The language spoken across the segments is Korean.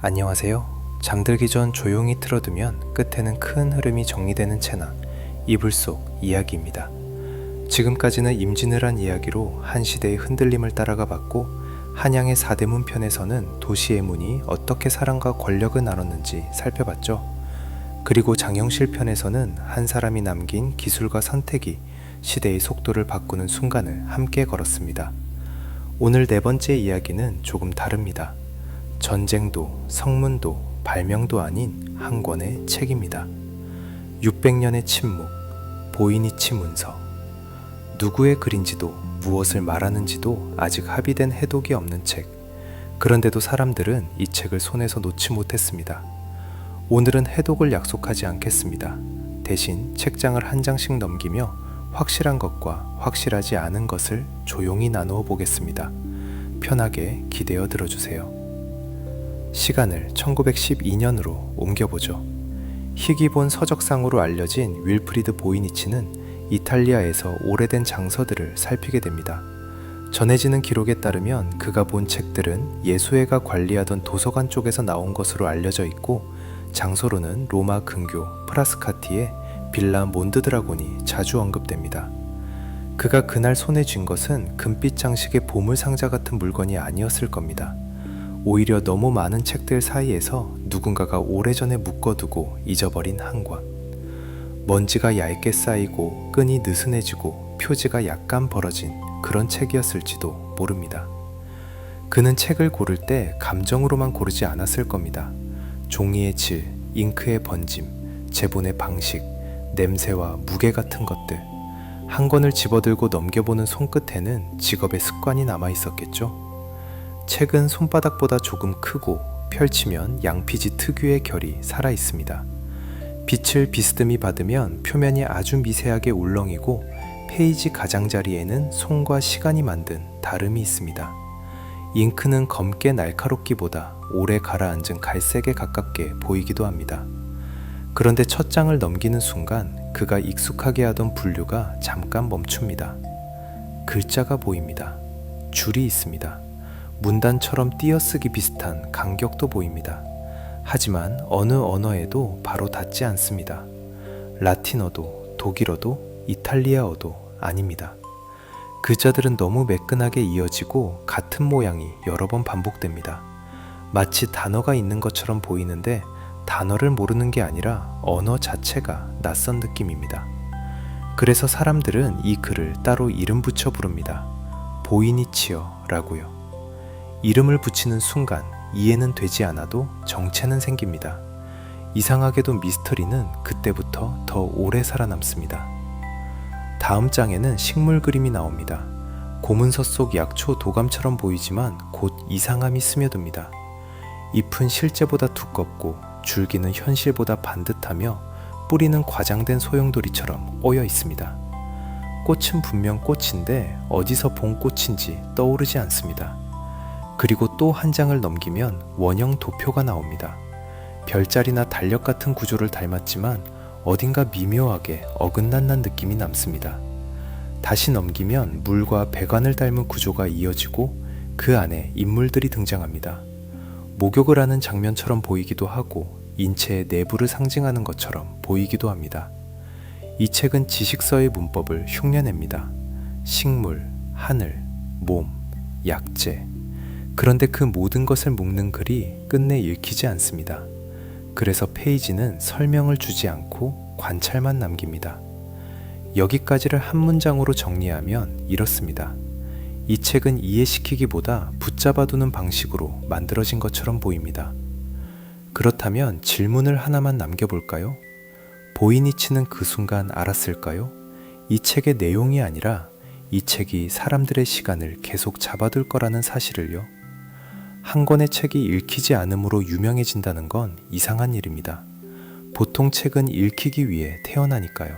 안녕하세요. 잠들기 전 조용히 틀어두면 끝에는 큰 흐름이 정리되는 채나 이불 속 이야기입니다. 지금까지는 임진왜란 이야기로 한 시대의 흔들림을 따라가 봤고, 한양의 사대문 편에서는 도시의 문이 어떻게 사랑과 권력을 나눴는지 살펴봤죠. 그리고 장영실 편에서는 한 사람이 남긴 기술과 선택이 시대의 속도를 바꾸는 순간을 함께 걸었습니다. 오늘 네 번째 이야기는 조금 다릅니다. 전쟁도 성문도 발명도 아닌 한 권의 책입니다. 600년의 침묵, 보이니치 문서. 누구의 글인지도 무엇을 말하는지도 아직 합의된 해독이 없는 책. 그런데도 사람들은 이 책을 손에서 놓지 못했습니다. 오늘은 해독을 약속하지 않겠습니다. 대신 책장을 한 장씩 넘기며 확실한 것과 확실하지 않은 것을 조용히 나누어 보겠습니다. 편하게 기대어 들어주세요. 시간을 1912년으로 옮겨보죠. 희귀본 서적상으로 알려진 윌프리드 보이니치는 이탈리아에서 오래된 장서들을 살피게 됩니다. 전해지는 기록에 따르면 그가 본 책들은 예수회가 관리하던 도서관 쪽에서 나온 것으로 알려져 있고, 장소로는 로마 근교 프라스카티의 빌라 몬드드라곤이 자주 언급됩니다. 그가 그날 손에 쥔 것은 금빛 장식의 보물상자 같은 물건이 아니었을 겁니다. 오히려 너무 많은 책들 사이에서 누군가가 오래전에 묶어두고 잊어버린 한 권. 먼지가 얇게 쌓이고 끈이 느슨해지고 표지가 약간 벌어진 그런 책이었을지도 모릅니다. 그는 책을 고를 때 감정으로만 고르지 않았을 겁니다. 종이의 질, 잉크의 번짐, 제본의 방식, 냄새와 무게 같은 것들. 한 권을 집어들고 넘겨보는 손끝에는 직업의 습관이 남아있었겠죠. 책은 손바닥보다 조금 크고 펼치면 양피지 특유의 결이 살아있습니다. 빛을 비스듬히 받으면 표면이 아주 미세하게 울렁이고, 페이지 가장자리에는 손과 시간이 만든 다름이 있습니다. 잉크는 검게 날카롭기보다 오래 가라앉은 갈색에 가깝게 보이기도 합니다. 그런데 첫 장을 넘기는 순간 그가 익숙하게 하던 분류가 잠깐 멈춥니다. 글자가 보입니다. 줄이 있습니다. 문단처럼 띄어쓰기 비슷한 간격도 보입니다. 하지만 어느 언어에도 바로 닿지 않습니다. 라틴어도 독일어도 이탈리아어도 아닙니다. 글자들은 너무 매끈하게 이어지고 같은 모양이 여러 번 반복됩니다. 마치 단어가 있는 것처럼 보이는데 단어를 모르는 게 아니라 언어 자체가 낯선 느낌입니다. 그래서 사람들은 이 글을 따로 이름 붙여 부릅니다. 보이니치어라고요. 이름을 붙이는 순간 이해는 되지 않아도 정체는 생깁니다. 이상하게도 미스터리는 그때부터 더 오래 살아남습니다. 다음 장에는 식물 그림이 나옵니다. 고문서 속 약초 도감처럼 보이지만 곧 이상함이 스며듭니다. 잎은 실제보다 두껍고 줄기는 현실보다 반듯하며 뿌리는 과장된 소용돌이처럼 꼬여 있습니다. 꽃은 분명 꽃인데 어디서 본 꽃인지 떠오르지 않습니다. 그리고 또 한 장을 넘기면 원형 도표가 나옵니다. 별자리나 달력 같은 구조를 닮았지만 어딘가 미묘하게 어긋난난 느낌이 남습니다. 다시 넘기면 물과 배관을 닮은 구조가 이어지고 그 안에 인물들이 등장합니다. 목욕을 하는 장면처럼 보이기도 하고 인체의 내부를 상징하는 것처럼 보이기도 합니다. 이 책은 지식서의 문법을 흉내냅니다. 식물, 하늘, 몸, 약재. 그런데 그 모든 것을 묶는 글이 끝내 읽히지 않습니다. 그래서 페이지는 설명을 주지 않고 관찰만 남깁니다. 여기까지를 한 문장으로 정리하면 이렇습니다. 이 책은 이해시키기보다 붙잡아두는 방식으로 만들어진 것처럼 보입니다. 그렇다면 질문을 하나만 남겨볼까요? 보이니치는 그 순간 알았을까요? 이 책의 내용이 아니라 이 책이 사람들의 시간을 계속 잡아둘 거라는 사실을요. 한 권의 책이 읽히지 않음으로 유명해진다는 건 이상한 일입니다. 보통 책은 읽히기 위해 태어나니까요.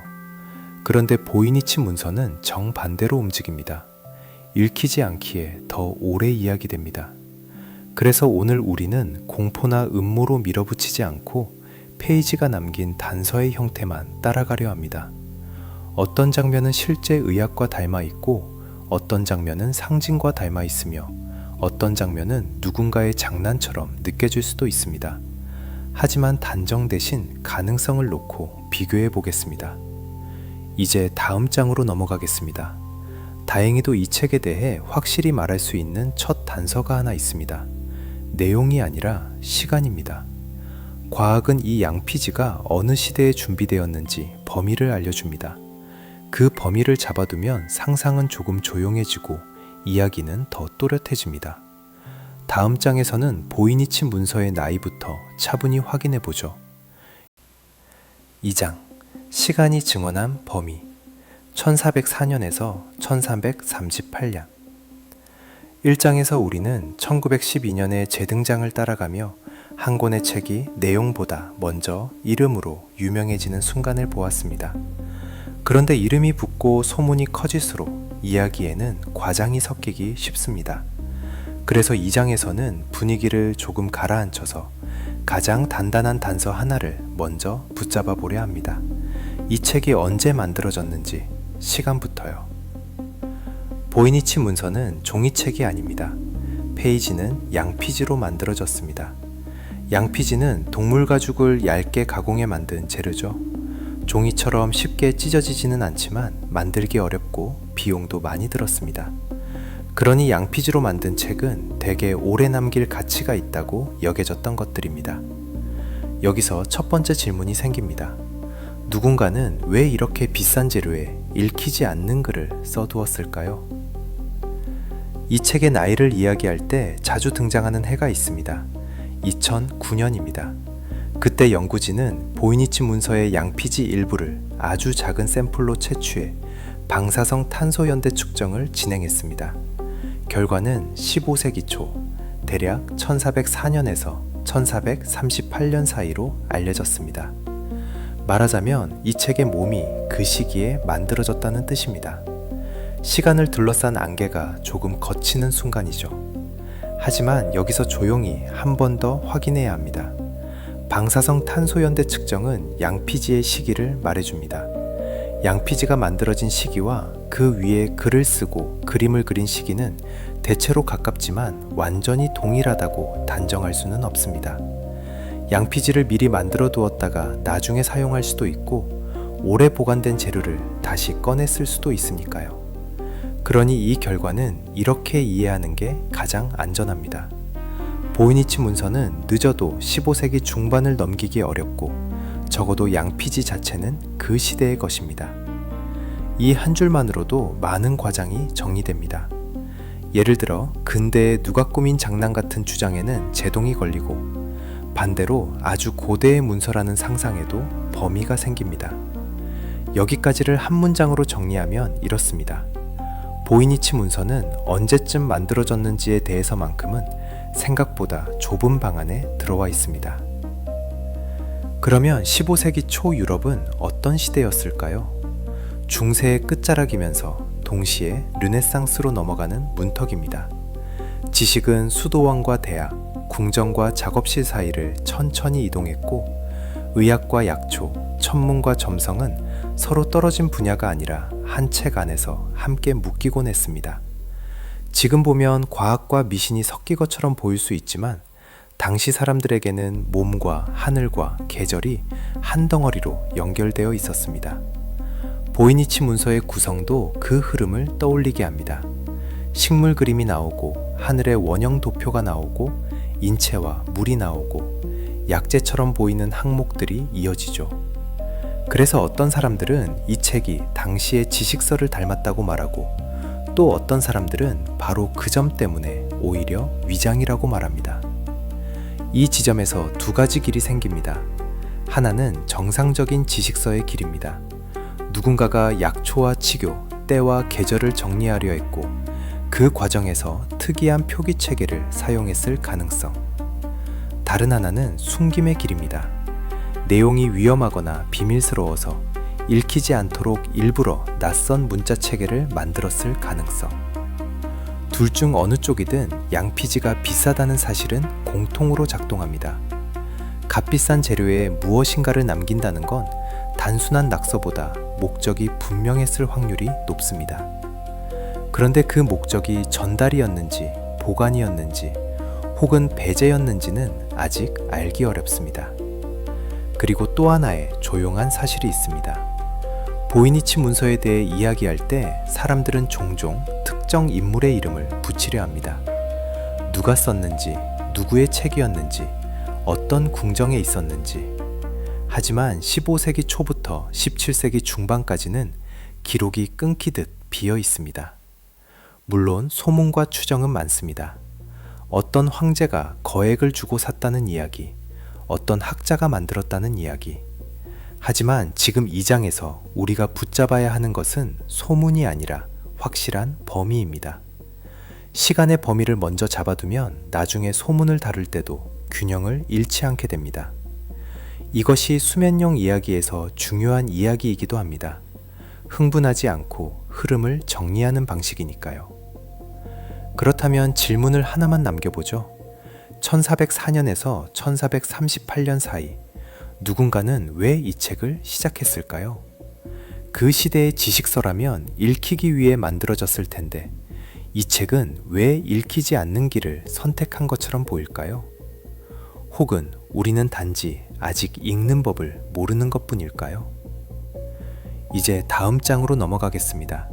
그런데 보이니치 문서는 정반대로 움직입니다. 읽히지 않기에 더 오래 이야기됩니다. 그래서 오늘 우리는 공포나 음모로 밀어붙이지 않고 페이지가 남긴 단서의 형태만 따라가려 합니다. 어떤 장면은 실제 의학과 닮아 있고 어떤 장면은 상징과 닮아 있으며 어떤 장면은 누군가의 장난처럼 느껴질 수도 있습니다. 하지만 단정 대신 가능성을 놓고 비교해 보겠습니다. 이제 다음 장으로 넘어가겠습니다. 다행히도 이 책에 대해 확실히 말할 수 있는 첫 단서가 하나 있습니다. 내용이 아니라 시간입니다. 과학은 이 양피지가 어느 시대에 준비되었는지 범위를 알려줍니다. 그 범위를 잡아두면 상상은 조금 조용해지고 이야기는 더 또렷해집니다. 다음 장에서는 보이니치 문서의 나이부터 차분히 확인해 보죠. 2장 시간이 증언한 범위 1404년에서 1338년 1장에서 우리는 1912년의 재등장을 따라가며 한 권의 책이 내용보다 먼저 이름으로 유명해지는 순간을 보았습니다. 그런데 이름이 붙고 소문이 커질수록 이야기에는 과장이 섞이기 쉽습니다. 그래서 2장에서는 분위기를 조금 가라앉혀서 가장 단단한 단서 하나를 먼저 붙잡아 보려 합니다. 이 책이 언제 만들어졌는지 시간부터요. 보이니치 문서는 종이책이 아닙니다. 페이지는 양피지로 만들어졌습니다. 양피지는 동물 가죽을 얇게 가공해 만든 재료죠. 종이처럼 쉽게 찢어지지는 않지만 만들기 어렵고 비용도 많이 들었습니다. 그러니 양피지로 만든 책은 되게 오래 남길 가치가 있다고 여겨졌던 것들입니다. 여기서 첫 번째 질문이 생깁니다. 누군가는 왜 이렇게 비싼 재료에 읽히지 않는 글을 써두었을까요? 이 책의 나이를 이야기할 때 자주 등장하는 해가 있습니다. 2009년입니다. 그때 연구진은 보이니치 문서의 양피지 일부를 아주 작은 샘플로 채취해 방사성 탄소 연대 측정을 진행했습니다. 결과는 15세기 초, 대략 1404년에서 1438년 사이로 알려졌습니다. 말하자면 이 책의 몸이 그 시기에 만들어졌다는 뜻입니다. 시간을 둘러싼 안개가 조금 걷히는 순간이죠. 하지만 여기서 조용히 한 번 더 확인해야 합니다. 방사성 탄소 연대 측정은 양피지의 시기를 말해줍니다. 양피지가 만들어진 시기와 그 위에 글을 쓰고 그림을 그린 시기는 대체로 가깝지만 완전히 동일하다고 단정할 수는 없습니다. 양피지를 미리 만들어 두었다가 나중에 사용할 수도 있고 오래 보관된 재료를 다시 꺼내 쓸 수도 있으니까요. 그러니 이 결과는 이렇게 이해하는 게 가장 안전합니다. 보이니치 문서는 늦어도 15세기 중반을 넘기기 어렵고 적어도 양피지 자체는 그 시대의 것입니다. 이 한 줄만으로도 많은 과장이 정리됩니다. 예를 들어 근대의 누가 꾸민 장난 같은 주장에는 제동이 걸리고 반대로 아주 고대의 문서라는 상상에도 범위가 생깁니다. 여기까지를 한 문장으로 정리하면 이렇습니다. 보이니치 문서는 언제쯤 만들어졌는지에 대해서만큼은 생각보다 좁은 방 안에 들어와 있습니다. 그러면 15세기 초 유럽은 어떤 시대였을까요? 중세의 끝자락이면서 동시에 르네상스로 넘어가는 문턱입니다. 지식은 수도원과 대학, 궁정과 작업실 사이를 천천히 이동했고 의학과 약초, 천문과 점성은 서로 떨어진 분야가 아니라 한 책 안에서 함께 묶이곤 했습니다. 지금 보면 과학과 미신이 섞인 것처럼 보일 수 있지만 당시 사람들에게는 몸과 하늘과 계절이 한 덩어리로 연결되어 있었습니다. 보이니치 문서의 구성도 그 흐름을 떠올리게 합니다. 식물 그림이 나오고 하늘의 원형 도표가 나오고 인체와 물이 나오고 약재처럼 보이는 항목들이 이어지죠. 그래서 어떤 사람들은 이 책이 당시의 지식서를 닮았다고 말하고 또 어떤 사람들은 바로 그 점 때문에 오히려 위장이라고 말합니다. 이 지점에서 두 가지 길이 생깁니다. 하나는 정상적인 지식서의 길입니다. 누군가가 약초와 치교, 때와 계절을 정리하려 했고 그 과정에서 특이한 표기 체계를 사용했을 가능성. 다른 하나는 숨김의 길입니다. 내용이 위험하거나 비밀스러워서 읽히지 않도록 일부러 낯선 문자 체계를 만들었을 가능성. 둘 중 어느 쪽이든 양피지가 비싸다는 사실은 공통으로 작동합니다. 값비싼 재료에 무엇인가를 남긴다는 건 단순한 낙서보다 목적이 분명했을 확률이 높습니다. 그런데 그 목적이 전달이었는지 보관이었는지 혹은 배제였는지는 아직 알기 어렵습니다. 그리고 또 하나의 조용한 사실이 있습니다. 보이니치 문서에 대해 이야기할 때 사람들은 종종 특정 인물의 이름을 붙이려 합니다. 누가 썼는지, 누구의 책이었는지, 어떤 궁정에 있었는지. 하지만 15세기 초부터 17세기 중반까지는 기록이 끊기듯 비어 있습니다. 물론 소문과 추정은 많습니다. 어떤 황제가 거액을 주고 샀다는 이야기, 어떤 학자가 만들었다는 이야기. 하지만 지금 이 장에서 우리가 붙잡아야 하는 것은 소문이 아니라 확실한 범위입니다. 시간의 범위를 먼저 잡아두면 나중에 소문을 다룰 때도 균형을 잃지 않게 됩니다. 이것이 수면용 이야기에서 중요한 이야기이기도 합니다. 흥분하지 않고 흐름을 정리하는 방식이니까요. 그렇다면 질문을 하나만 남겨보죠. 1404년에서 1438년 사이 누군가는 왜 이 책을 시작했을까요? 그 시대의 지식서라면 읽히기 위해 만들어졌을 텐데 이 책은 왜 읽히지 않는 길을 선택한 것처럼 보일까요? 혹은 우리는 단지 아직 읽는 법을 모르는 것뿐일까요? 이제 다음 장으로 넘어가겠습니다.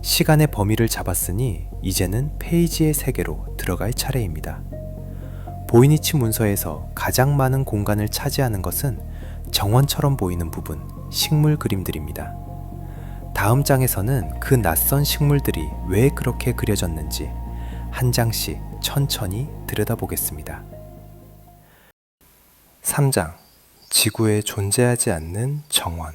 시간의 범위를 잡았으니 이제는 페이지의 세계로 들어갈 차례입니다. 보이니치 문서에서 가장 많은 공간을 차지하는 것은 정원처럼 보이는 부분, 식물 그림들입니다. 다음 장에서는 그 낯선 식물들이 왜 그렇게 그려졌는지 한 장씩 천천히 들여다보겠습니다. 3장, 지구에 존재하지 않는 정원.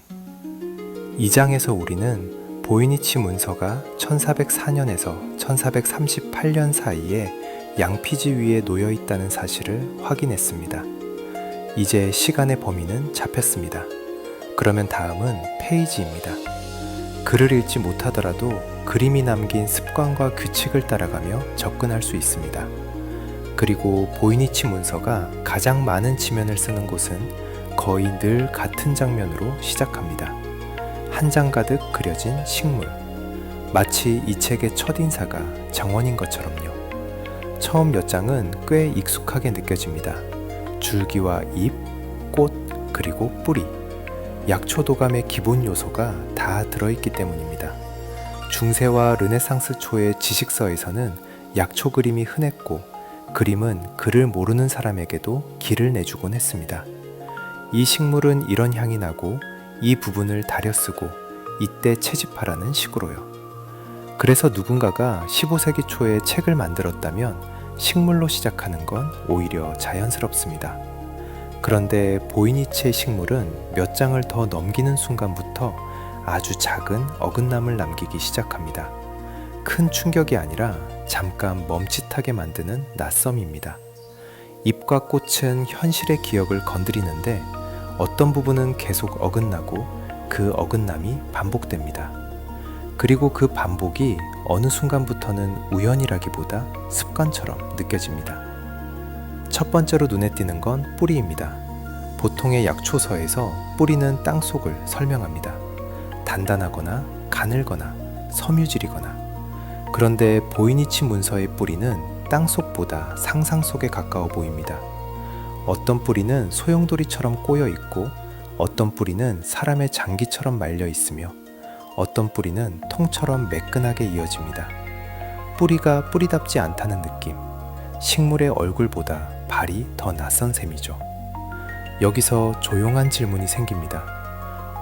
이 장에서 우리는 보이니치 문서가 1404년에서 1438년 사이에 양피지 위에 놓여 있다는 사실을 확인했습니다. 이제 시간의 범위는 잡혔습니다. 그러면 다음은 페이지입니다. 글을 읽지 못하더라도 그림이 남긴 습관과 규칙을 따라가며 접근할 수 있습니다. 그리고 보이니치 문서가 가장 많은 지면을 쓰는 곳은 거의 늘 같은 장면으로 시작합니다. 한 장 가득 그려진 식물. 마치 이 책의 첫인사가 정원인 것처럼요. 처음 몇 장은 꽤 익숙하게 느껴집니다. 줄기와 잎, 꽃, 그리고 뿌리. 약초도감의 기본 요소가 다 들어있기 때문입니다. 중세와 르네상스 초의 지식서에서는 약초 그림이 흔했고 그림은 글을 모르는 사람에게도 길을 내주곤 했습니다. 이 식물은 이런 향이 나고 이 부분을 다려쓰고 이때 채집하라는 식으로요. 그래서 누군가가 15세기 초에 책을 만들었다면 식물로 시작하는 건 오히려 자연스럽습니다. 그런데 보이니치의 식물은 몇 장을 더 넘기는 순간부터 아주 작은 어긋남을 남기기 시작합니다. 큰 충격이 아니라 잠깐 멈칫하게 만드는 낯섦입니다. 잎과 꽃은 현실의 기억을 건드리는데 어떤 부분은 계속 어긋나고 그 어긋남이 반복됩니다. 그리고 그 반복이 어느 순간부터는 우연이라기보다 습관처럼 느껴집니다. 첫 번째로 눈에 띄는 건 뿌리입니다. 보통의 약초서에서 뿌리는 땅속을 설명합니다. 단단하거나 가늘거나 섬유질이거나. 그런데 보이니치 문서의 뿌리는 땅속보다 상상 속에 가까워 보입니다. 어떤 뿌리는 소용돌이처럼 꼬여 있고 어떤 뿌리는 사람의 장기처럼 말려 있으며 어떤 뿌리는 통처럼 매끈하게 이어집니다. 뿌리가 뿌리답지 않다는 느낌. 식물의 얼굴보다 발이 더 낯선 셈이죠. 여기서 조용한 질문이 생깁니다.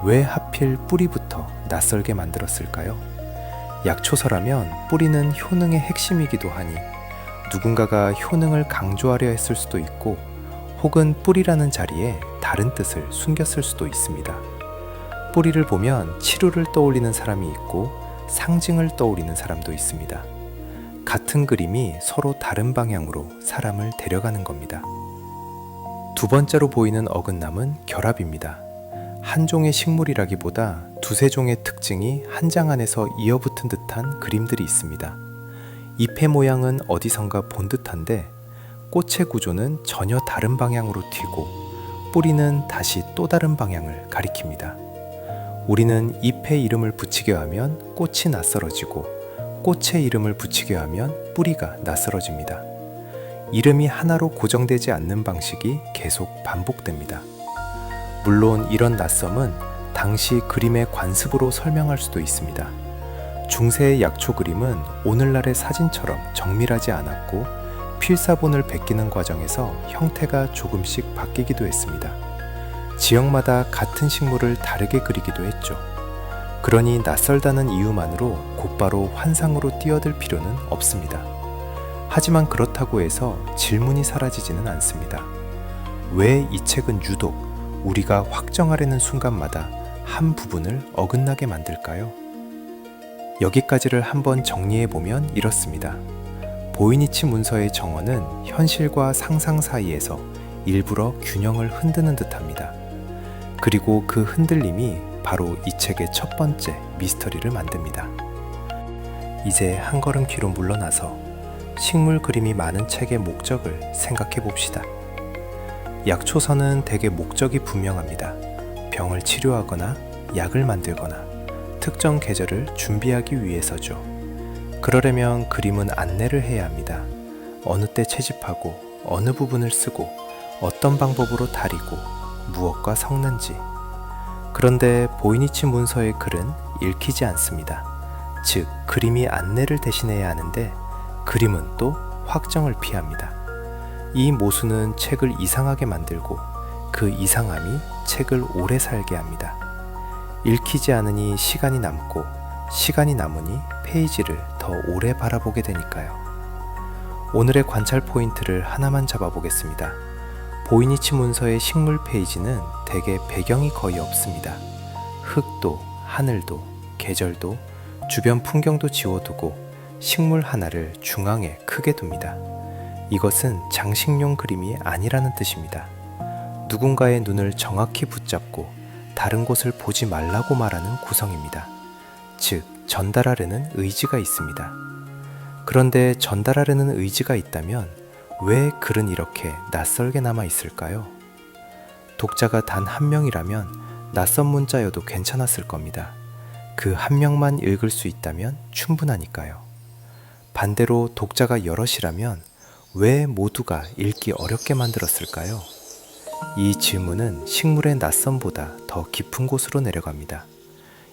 왜 하필 뿌리부터 낯설게 만들었을까요? 약초서라면 뿌리는 효능의 핵심이기도 하니 누군가가 효능을 강조하려 했을 수도 있고 혹은 뿌리라는 자리에 다른 뜻을 숨겼을 수도 있습니다. 뿌리를 보면 치루를 떠올리는 사람이 있고 상징을 떠올리는 사람도 있습니다. 같은 그림이 서로 다른 방향으로 사람을 데려가는 겁니다. 두 번째로 보이는 어긋남은 결합입니다. 한 종의 식물이라기보다 두세 종의 특징이 한 장 안에서 이어붙은 듯한 그림들이 있습니다. 잎의 모양은 어디선가 본 듯한데 꽃의 구조는 전혀 다른 방향으로 튀고 뿌리는 다시 또 다른 방향을 가리킵니다. 우리는 잎의 이름을 붙이려 하면 꽃이 낯설어지고 꽃의 이름을 붙이려 하면 뿌리가 낯설어집니다. 이름이 하나로 고정되지 않는 방식이 계속 반복됩니다. 물론 이런 낯섦은 당시 그림의 관습으로 설명할 수도 있습니다. 중세의 약초 그림은 오늘날의 사진처럼 정밀하지 않았고 필사본을 베끼는 과정에서 형태가 조금씩 바뀌기도 했습니다. 지역마다 같은 식물을 다르게 그리기도 했죠. 그러니 낯설다는 이유만으로 곧바로 환상으로 뛰어들 필요는 없습니다. 하지만 그렇다고 해서 질문이 사라지지는 않습니다. 왜 이 책은 유독 우리가 확정하려는 순간마다 한 부분을 어긋나게 만들까요? 여기까지를 한번 정리해보면 이렇습니다. 보이니치 문서의 정언은 현실과 상상 사이에서 일부러 균형을 흔드는 듯합니다. 그리고 그 흔들림이 바로 이 책의 첫 번째 미스터리를 만듭니다. 이제 한 걸음 뒤로 물러나서 식물 그림이 많은 책의 목적을 생각해 봅시다. 약초서는 대개 목적이 분명합니다. 병을 치료하거나 약을 만들거나 특정 계절을 준비하기 위해서죠. 그러려면 그림은 안내를 해야 합니다. 어느 때 채집하고 어느 부분을 쓰고 어떤 방법으로 다리고 무엇과 섞는지. 그런데 보이니치 문서의 글은 읽히지 않습니다. 즉, 그림이 안내를 대신해야 하는데 그림은 또 확정을 피합니다. 이 모순은 책을 이상하게 만들고 그 이상함이 책을 오래 살게 합니다. 읽히지 않으니 시간이 남고 시간이 남으니 페이지를 더 오래 바라보게 되니까요. 오늘의 관찰 포인트를 하나만 잡아보겠습니다. 보이니치 문서의 식물 페이지는 대개 배경이 거의 없습니다. 흙도, 하늘도, 계절도, 주변 풍경도 지워두고 식물 하나를 중앙에 크게 둡니다. 이것은 장식용 그림이 아니라는 뜻입니다. 누군가의 눈을 정확히 붙잡고 다른 곳을 보지 말라고 말하는 구성입니다. 즉, 전달하려는 의지가 있습니다. 그런데 전달하려는 의지가 있다면 왜 글은 이렇게 낯설게 남아 있을까요? 독자가 단 한 명이라면 낯선 문자여도 괜찮았을 겁니다. 그 한 명만 읽을 수 있다면 충분하니까요. 반대로 독자가 여럿이라면 왜 모두가 읽기 어렵게 만들었을까요? 이 질문은 식물의 낯섦보다 더 깊은 곳으로 내려갑니다.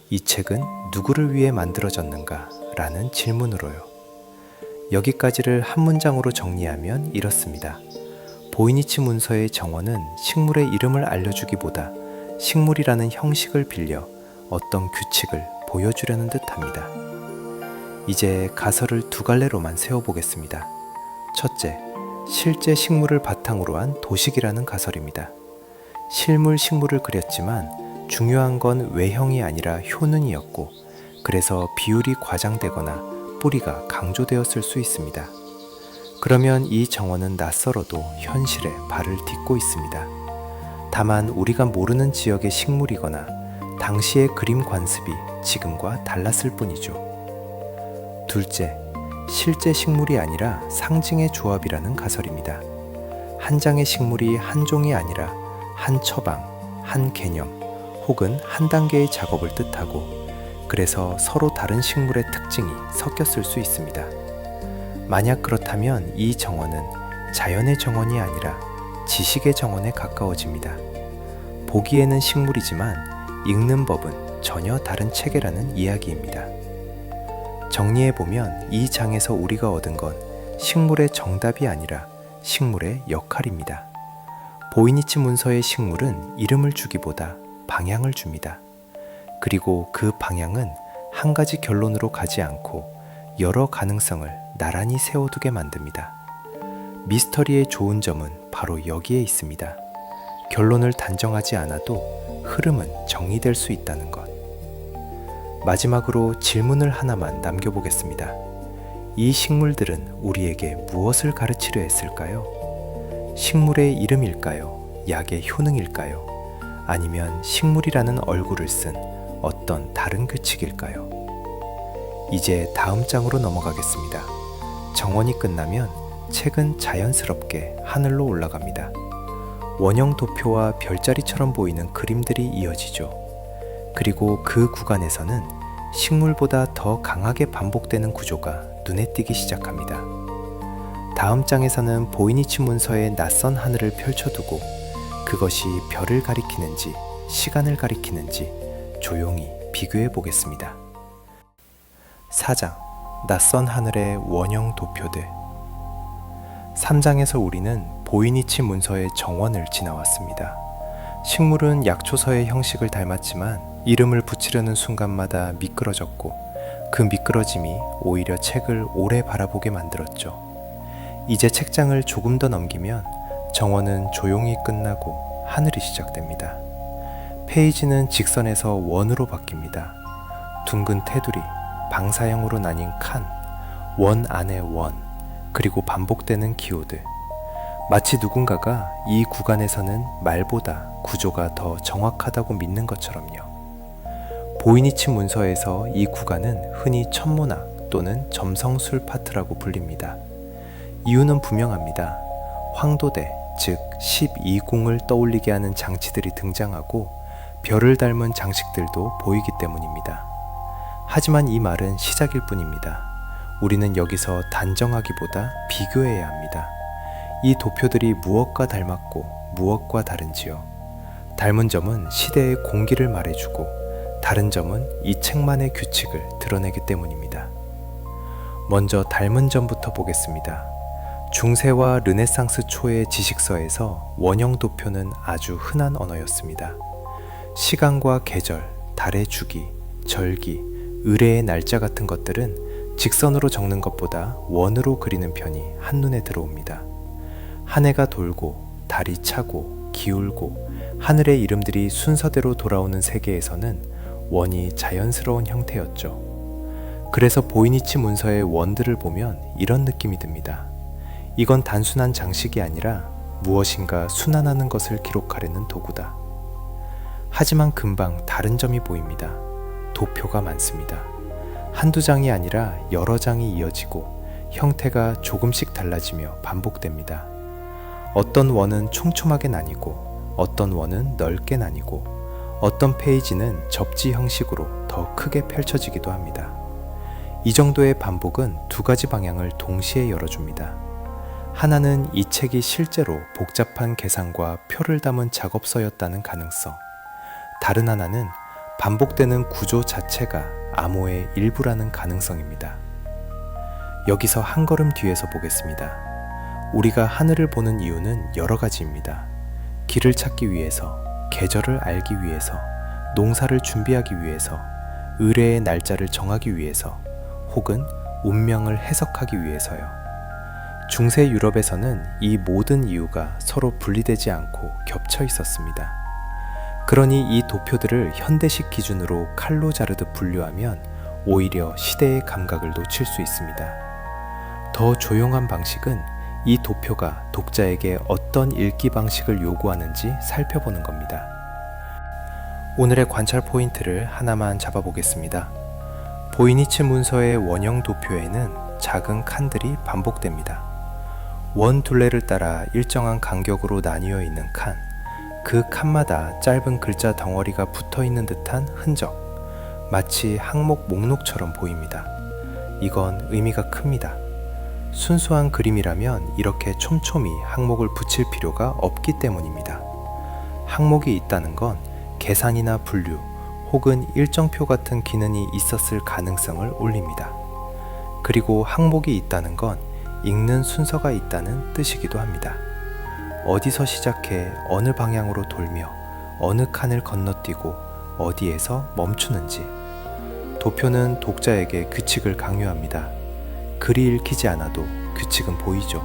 이 책은 누구를 위해 만들어졌는가? 라는 질문으로요. 여기까지를 한 문장으로 정리하면 이렇습니다. 보이니치 문서의 정언은 식물의 이름을 알려주기보다 식물이라는 형식을 빌려 어떤 규칙을 보여주려는 듯합니다. 이제 가설을 두 갈래로만 세워보겠습니다. 첫째, 실제 식물을 바탕으로 한 도식이라는 가설입니다. 실물 식물을 그렸지만 중요한 건 외형이 아니라 효능이었고, 그래서 비율이 과장되거나 뿌리가 강조되었을 수 있습니다. 그러면 이 정언은 낯설어도 현실에 발을 딛고 있습니다. 다만 우리가 모르는 지역의 식물이거나 당시의 그림 관습이 지금과 달랐을 뿐이죠. 둘째, 실제 식물이 아니라 상징의 조합이라는 가설입니다. 한 장의 식물이 한 종이 아니라 한 처방, 한 개념, 혹은 한 단계의 작업을 뜻하고, 그래서 서로 다른 식물의 특징이 섞였을 수 있습니다. 만약 그렇다면 이 정언은 자연의 정언이 아니라 지식의 정언에 가까워집니다. 보기에는 식물이지만 읽는 법은 전혀 다른 체계라는 이야기입니다. 정리해보면 이 장에서 우리가 얻은 건 식물의 정답이 아니라 식물의 역할입니다. 보이니치 문서의 식물은 이름을 주기보다 방향을 줍니다. 그리고 그 방향은 한 가지 결론으로 가지 않고 여러 가능성을 나란히 세워두게 만듭니다. 미스터리의 좋은 점은 바로 여기에 있습니다. 결론을 단정하지 않아도 흐름은 정리될 수 있다는 것. 마지막으로 질문을 하나만 남겨보겠습니다. 이 식물들은 우리에게 무엇을 가르치려 했을까요? 식물의 이름일까요? 약의 효능일까요? 아니면 식물이라는 얼굴을 쓴 어떤 다른 규칙일까요? 이제 다음 장으로 넘어가겠습니다. 정원이 끝나면 책은 자연스럽게 하늘로 올라갑니다. 원형 도표와 별자리처럼 보이는 그림들이 이어지죠. 그리고 그 구간에서는 식물보다 더 강하게 반복되는 구조가 눈에 띄기 시작합니다. 다음 장에서는 보이니치 문서의 낯선 하늘을 펼쳐두고 그것이 별을 가리키는지 시간을 가리키는지 조용히 비교해 보겠습니다. 4장 낯선 하늘의 원형 도표들. 3장에서 우리는 보이니치 문서의 정원을 지나왔습니다. 식물은 약초서의 형식을 닮았지만 이름을 붙이려는 순간마다 미끄러졌고 그 미끄러짐이 오히려 책을 오래 바라보게 만들었죠. 이제 책장을 조금 더 넘기면 정원은 조용히 끝나고 하늘이 시작됩니다. 페이지는 직선에서 원으로 바뀝니다. 둥근 테두리, 방사형으로 나뉜 칸, 원 안에 원, 그리고 반복되는 기호들. 마치 누군가가 이 구간에서는 말보다 구조가 더 정확하다고 믿는 것처럼요. 보이니치 문서에서 이 구간은 흔히 천문학 또는 점성술 파트라고 불립니다. 이유는 분명합니다. 황도대, 즉 12궁을 떠올리게 하는 장치들이 등장하고 별을 닮은 장식들도 보이기 때문입니다. 하지만 이 말은 시작일 뿐입니다. 우리는 여기서 단정하기보다 비교해야 합니다. 이 도표들이 무엇과 닮았고 무엇과 다른지요. 닮은 점은 시대의 공기를 말해주고 다른 점은 이 책만의 규칙을 드러내기 때문입니다. 먼저 닮은 점부터 보겠습니다. 중세와 르네상스 초의 지식서에서 원형 도표는 아주 흔한 언어였습니다. 시간과 계절, 달의 주기, 절기, 의례의 날짜 같은 것들은 직선으로 적는 것보다 원으로 그리는 편이 한눈에 들어옵니다. 한 해가 돌고 달이 차고 기울고 하늘의 이름들이 순서대로 돌아오는 세계에서는 원이 자연스러운 형태였죠. 그래서 보이니치 문서의 원들을 보면 이런 느낌이 듭니다. 이건 단순한 장식이 아니라 무엇인가 순환하는 것을 기록하려는 도구다. 하지만 금방 다른 점이 보입니다. 도표가 많습니다. 한두 장이 아니라 여러 장이 이어지고 형태가 조금씩 달라지며 반복됩니다. 어떤 원은 촘촘하게 나뉘고 어떤 원은 넓게 나뉘고 어떤 페이지는 접지 형식으로 더 크게 펼쳐지기도 합니다. 이 정도의 반복은 두 가지 방향을 동시에 열어줍니다. 하나는 이 책이 실제로 복잡한 계산과 표를 담은 작업서였다는 가능성. 다른 하나는 반복되는 구조 자체가 암호의 일부라는 가능성입니다. 여기서 한 걸음 뒤에서 보겠습니다. 우리가 하늘을 보는 이유는 여러 가지입니다. 길을 찾기 위해서, 계절을 알기 위해서, 농사를 준비하기 위해서, 의례의 날짜를 정하기 위해서, 혹은 운명을 해석하기 위해서요. 중세 유럽에서는 이 모든 이유가 서로 분리되지 않고 겹쳐 있었습니다. 그러니 이 도표들을 현대식 기준으로 칼로 자르듯 분류하면 오히려 시대의 감각을 놓칠 수 있습니다. 더 조용한 방식은 이 도표가 독자에게 어떤 읽기 방식을 요구하는지 살펴보는 겁니다. 오늘의 관찰 포인트를 하나만 잡아보겠습니다. 보이니치 문서의 원형 도표에는 작은 칸들이 반복됩니다. 원 둘레를 따라 일정한 간격으로 나뉘어 있는 칸, 그 칸마다 짧은 글자 덩어리가 붙어 있는 듯한 흔적, 마치 항목 목록처럼 보입니다. 이건 의미가 큽니다. 순수한 그림이라면 이렇게 촘촘히 항목을 붙일 필요가 없기 때문입니다. 항목이 있다는 건 계산이나 분류 혹은 일정표 같은 기능이 있었을 가능성을 올립니다. 그리고 항목이 있다는 건 읽는 순서가 있다는 뜻이기도 합니다. 어디서 시작해 어느 방향으로 돌며 어느 칸을 건너뛰고 어디에서 멈추는지. 도표는 독자에게 규칙을 강요합니다. 글이 읽히지 않아도 규칙은 보이죠.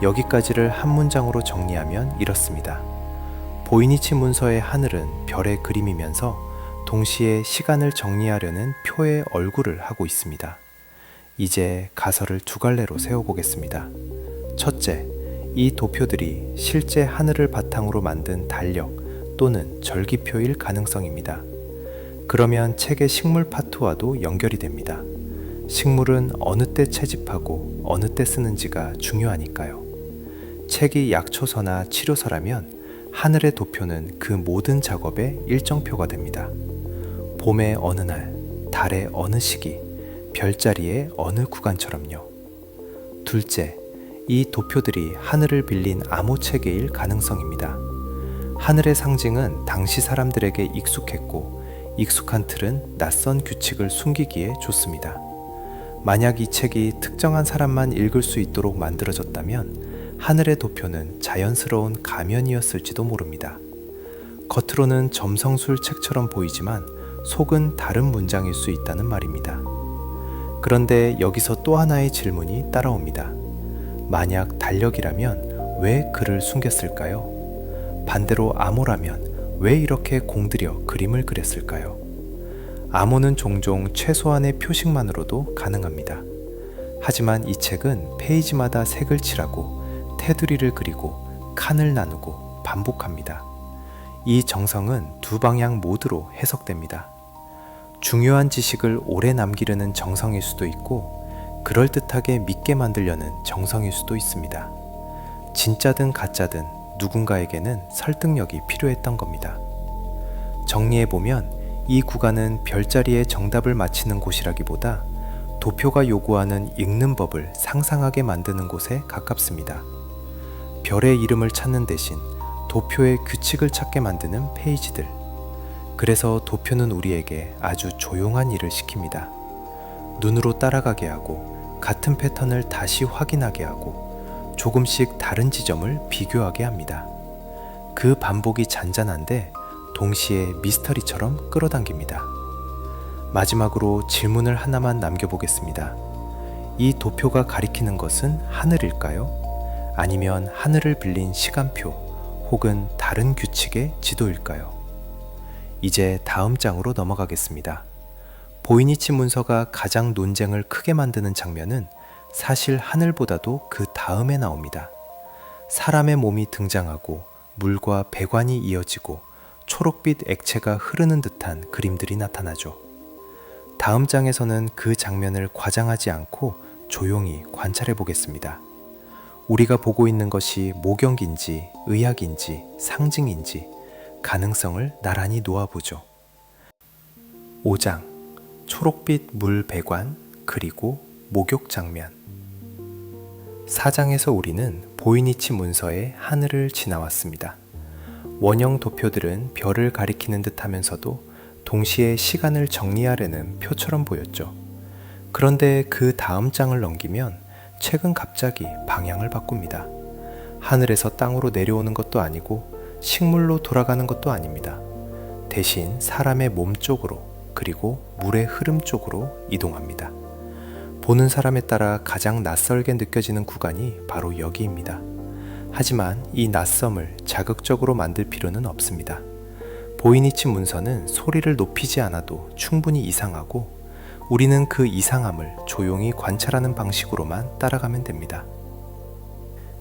여기까지를 한 문장으로 정리하면 이렇습니다. 보이니치 문서의 하늘은 별의 그림이면서 동시에 시간을 정리하려는 표의 얼굴을 하고 있습니다. 이제 가설을 두 갈래로 세워보겠습니다. 첫째, 이 도표들이 실제 하늘을 바탕으로 만든 달력 또는 절기표일 가능성입니다. 그러면 책의 식물 파트와도 연결이 됩니다. 식물은 어느 때 채집하고 어느 때 쓰는지가 중요하니까요. 책이 약초서나 치료서라면 하늘의 도표는 그 모든 작업의 일정표가 됩니다. 봄의 어느 날, 달의 어느 시기, 별자리의 어느 구간처럼요. 둘째, 이 도표들이 하늘을 빌린 암호체계일 가능성입니다. 하늘의 상징은 당시 사람들에게 익숙했고 익숙한 틀은 낯선 규칙을 숨기기에 좋습니다. 만약 이 책이 특정한 사람만 읽을 수 있도록 만들어졌다면 하늘의 도표는 자연스러운 가면이었을지도 모릅니다. 겉으로는 점성술 책처럼 보이지만 속은 다른 문장일 수 있다는 말입니다. 그런데 여기서 또 하나의 질문이 따라옵니다. 만약 달력이라면 왜 글을 숨겼을까요? 반대로 암호라면 왜 이렇게 공들여 그림을 그렸을까요? 암호는 종종 최소한의 표식만으로도 가능합니다. 하지만 이 책은 페이지마다 색을 칠하고 테두리를 그리고 칸을 나누고 반복합니다. 이 정성은 두 방향 모두로 해석됩니다. 중요한 지식을 오래 남기려는 정성일 수도 있고 그럴듯하게 믿게 만들려는 정성일 수도 있습니다. 진짜든 가짜든 누군가에게는 설득력이 필요했던 겁니다. 정리해보면 이 구간은 별자리의 정답을 맞히는 곳이라기보다 도표가 요구하는 읽는 법을 상상하게 만드는 곳에 가깝습니다. 별의 이름을 찾는 대신 도표의 규칙을 찾게 만드는 페이지들. 그래서 도표는 우리에게 아주 조용한 일을 시킵니다. 눈으로 따라가게 하고 같은 패턴을 다시 확인하게 하고 조금씩 다른 지점을 비교하게 합니다. 그 반복이 잔잔한데 동시에 미스터리처럼 끌어당깁니다. 마지막으로 질문을 하나만 남겨보겠습니다. 이 도표가 가리키는 것은 하늘일까요? 아니면 하늘을 빌린 시간표 혹은 다른 규칙의 지도일까요? 이제 다음 장으로 넘어가겠습니다. 보이니치 문서가 가장 논쟁을 크게 만드는 장면은 사실 하늘보다도 그 다음에 나옵니다. 사람의 몸이 등장하고 물과 배관이 이어지고 초록빛 액체가 흐르는 듯한 그림들이 나타나죠. 다음 장에서는 그 장면을 과장하지 않고 조용히 관찰해 보겠습니다. 우리가 보고 있는 것이 목욕인지 의학인지 상징인지 가능성을 나란히 놓아보죠. 5장 초록빛 물 배관 그리고 목욕 장면. 4장에서 우리는 보이니치 문서의 하늘을 지나왔습니다. 원형 도표들은 별을 가리키는 듯 하면서도 동시에 시간을 정리하려는 표처럼 보였죠. 그런데 그 다음 장을 넘기면 책은 갑자기 방향을 바꿉니다. 하늘에서 땅으로 내려오는 것도 아니고 식물로 돌아가는 것도 아닙니다. 대신 사람의 몸 쪽으로 그리고 물의 흐름 쪽으로 이동합니다. 보는 사람에 따라 가장 낯설게 느껴지는 구간이 바로 여기입니다. 하지만 이 낯섦을 자극적으로 만들 필요는 없습니다. 보이니치 문서는 소리를 높이지 않아도 충분히 이상하고 우리는 그 이상함을 조용히 관찰하는 방식으로만 따라가면 됩니다.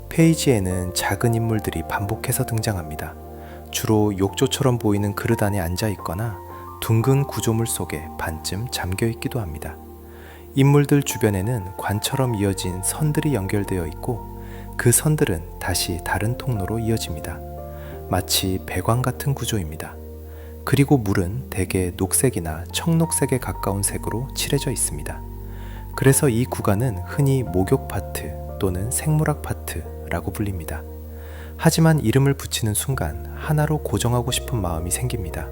페이지에는 작은 인물들이 반복해서 등장합니다. 주로 욕조처럼 보이는 그릇 안에 앉아 있거나 둥근 구조물 속에 반쯤 잠겨 있기도 합니다. 인물들 주변에는 관처럼 이어진 선들이 연결되어 있고 그 선들은 다시 다른 통로로 이어집니다. 마치 배관 같은 구조입니다. 그리고 물은 대개 녹색이나 청록색에 가까운 색으로 칠해져 있습니다. 그래서 이 구간은 흔히 목욕 파트 또는 생물학 파트라고 불립니다. 하지만 이름을 붙이는 순간 하나로 고정하고 싶은 마음이 생깁니다.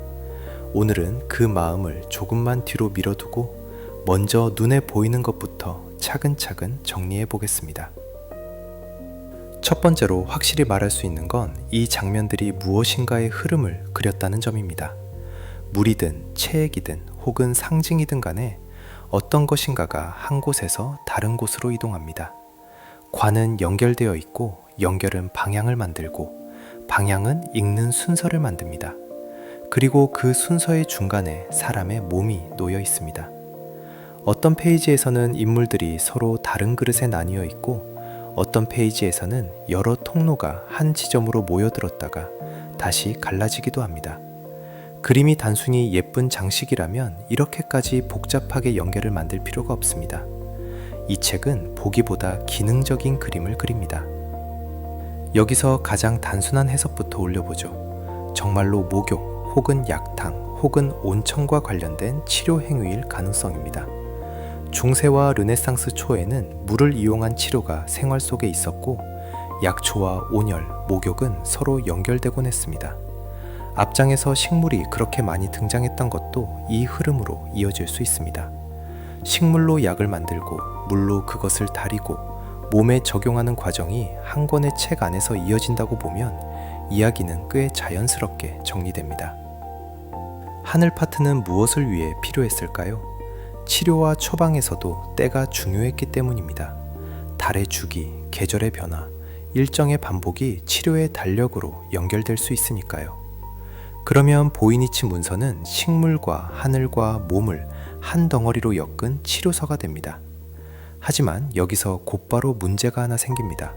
오늘은 그 마음을 조금만 뒤로 밀어두고 먼저 눈에 보이는 것부터 차근차근 정리해 보겠습니다. 첫 번째로 확실히 말할 수 있는 건 이 장면들이 무엇인가의 흐름을 그렸다는 점입니다. 물이든 체액이든 혹은 상징이든 간에 어떤 것인가가 한 곳에서 다른 곳으로 이동합니다. 관은 연결되어 있고 연결은 방향을 만들고 방향은 읽는 순서를 만듭니다. 그리고 그 순서의 중간에 사람의 몸이 놓여 있습니다. 어떤 페이지에서는 인물들이 서로 다른 그릇에 나뉘어 있고 어떤 페이지에서는 여러 통로가 한 지점으로 모여들었다가 다시 갈라지기도 합니다. 그림이 단순히 예쁜 장식이라면 이렇게까지 복잡하게 연결을 만들 필요가 없습니다. 이 책은 보기보다 기능적인 그림을 그립니다. 여기서 가장 단순한 해석부터 올려보죠. 정말로 목욕 혹은 약탕 혹은 온천과 관련된 치료 행위일 가능성입니다. 중세와 르네상스 초에는 물을 이용한 치료가 생활 속에 있었고 약초와 온열, 목욕은 서로 연결되곤 했습니다. 앞장에서 식물이 그렇게 많이 등장했던 것도 이 흐름으로 이어질 수 있습니다. 식물로 약을 만들고 물로 그것을 달이고 몸에 적용하는 과정이 한 권의 책 안에서 이어진다고 보면 이야기는 꽤 자연스럽게 정리됩니다. 하늘 파트는 무엇을 위해 필요했을까요? 치료와 처방에서도 때가 중요했기 때문입니다. 달의 주기, 계절의 변화, 일정의 반복이 치료의 달력으로 연결될 수 있으니까요. 그러면 보이니치 문서는 식물과 하늘과 몸을 한 덩어리로 엮은 치료서가 됩니다. 하지만 여기서 곧바로 문제가 하나 생깁니다.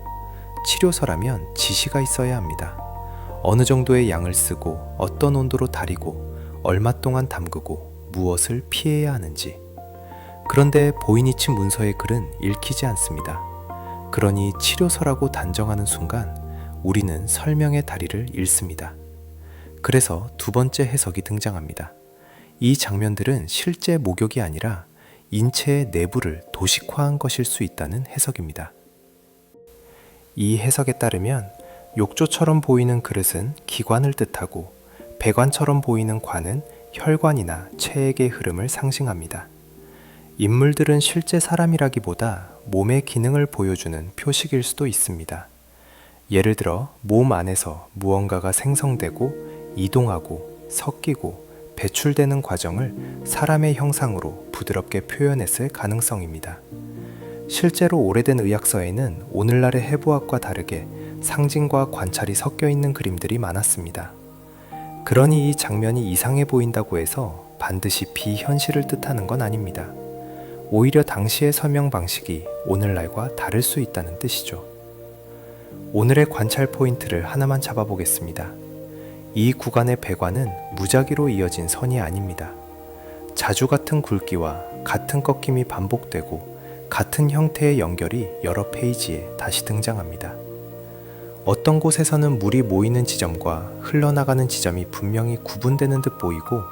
치료서라면 지시가 있어야 합니다. 어느 정도의 양을 쓰고 어떤 온도로 달이고 얼마 동안 담그고 무엇을 피해야 하는지. 그런데 보이니치 문서의 글은 읽히지 않습니다. 그러니 치료서라고 단정하는 순간 우리는 설명의 다리를 잃습니다. 그래서 두 번째 해석이 등장합니다. 이 장면들은 실제 목욕이 아니라 인체의 내부를 도식화한 것일 수 있다는 해석입니다. 이 해석에 따르면 욕조처럼 보이는 그릇은 기관을 뜻하고 배관처럼 보이는 관은 혈관이나 체액의 흐름을 상징합니다. 인물들은 실제 사람이라기보다 몸의 기능을 보여주는 표식일 수도 있습니다. 예를 들어 몸 안에서 무언가가 생성되고 이동하고 섞이고 배출되는 과정을 사람의 형상으로 부드럽게 표현했을 가능성입니다. 실제로 오래된 의학서에는 오늘날의 해부학과 다르게 상징과 관찰이 섞여 있는 그림들이 많았습니다. 그러니 이 장면이 이상해 보인다고 해서 반드시 비현실을 뜻하는 건 아닙니다. 오히려 당시의 설명 방식이 오늘날과 다를 수 있다는 뜻이죠. 오늘의 관찰 포인트를 하나만 잡아보겠습니다. 이 구간의 배관은 무작위로 이어진 선이 아닙니다. 자주 같은 굵기와 같은 꺾임이 반복되고 같은 형태의 연결이 여러 페이지에 다시 등장합니다. 어떤 곳에서는 물이 모이는 지점과 흘러나가는 지점이 분명히 구분되는 듯 보이고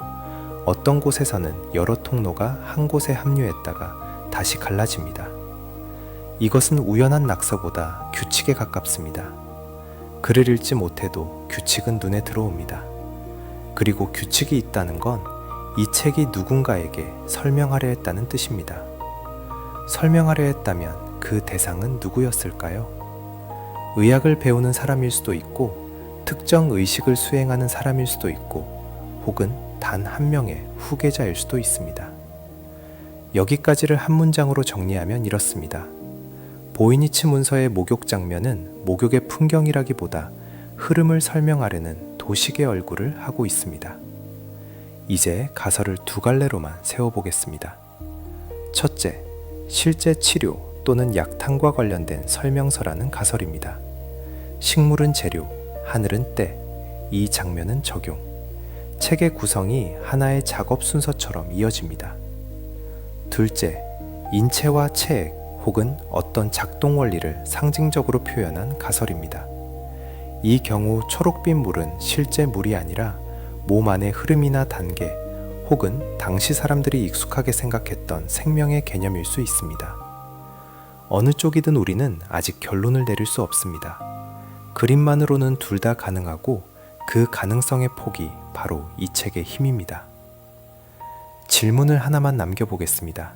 어떤 곳에서는 여러 통로가 한 곳에 합류했다가 다시 갈라집니다. 이것은 우연한 낙서보다 규칙에 가깝습니다. 글을 읽지 못해도 규칙은 눈에 들어옵니다. 그리고 규칙이 있다는 건 이 책이 누군가에게 설명하려 했다는 뜻입니다. 설명하려 했다면 그 대상은 누구였을까요? 의학을 배우는 사람일 수도 있고 특정 의식을 수행하는 사람일 수도 있고 혹은 단 한 명의 후계자일 수도 있습니다. 여기까지를 한 문장으로 정리하면 이렇습니다. 보이니치 문서의 목욕 장면은 목욕의 풍경이라기보다 흐름을 설명하려는 도식의 얼굴을 하고 있습니다. 이제 가설을 두 갈래로만 세워보겠습니다. 첫째, 실제 치료 또는 약탕과 관련된 설명서라는 가설입니다. 식물은 재료, 하늘은 때, 이 장면은 적용. 책의 구성이 하나의 작업 순서처럼 이어집니다. 둘째, 인체와 체액 혹은 어떤 작동 원리를 상징적으로 표현한 가설입니다. 이 경우 초록빛 물은 실제 물이 아니라 몸 안의 흐름이나 단계 혹은 당시 사람들이 익숙하게 생각했던 생명의 개념일 수 있습니다. 어느 쪽이든 우리는 아직 결론을 내릴 수 없습니다. 그림만으로는 둘 다 가능하고 그 가능성의 폭이 바로 이 책의 힘입니다. 질문을 하나만 남겨보겠습니다.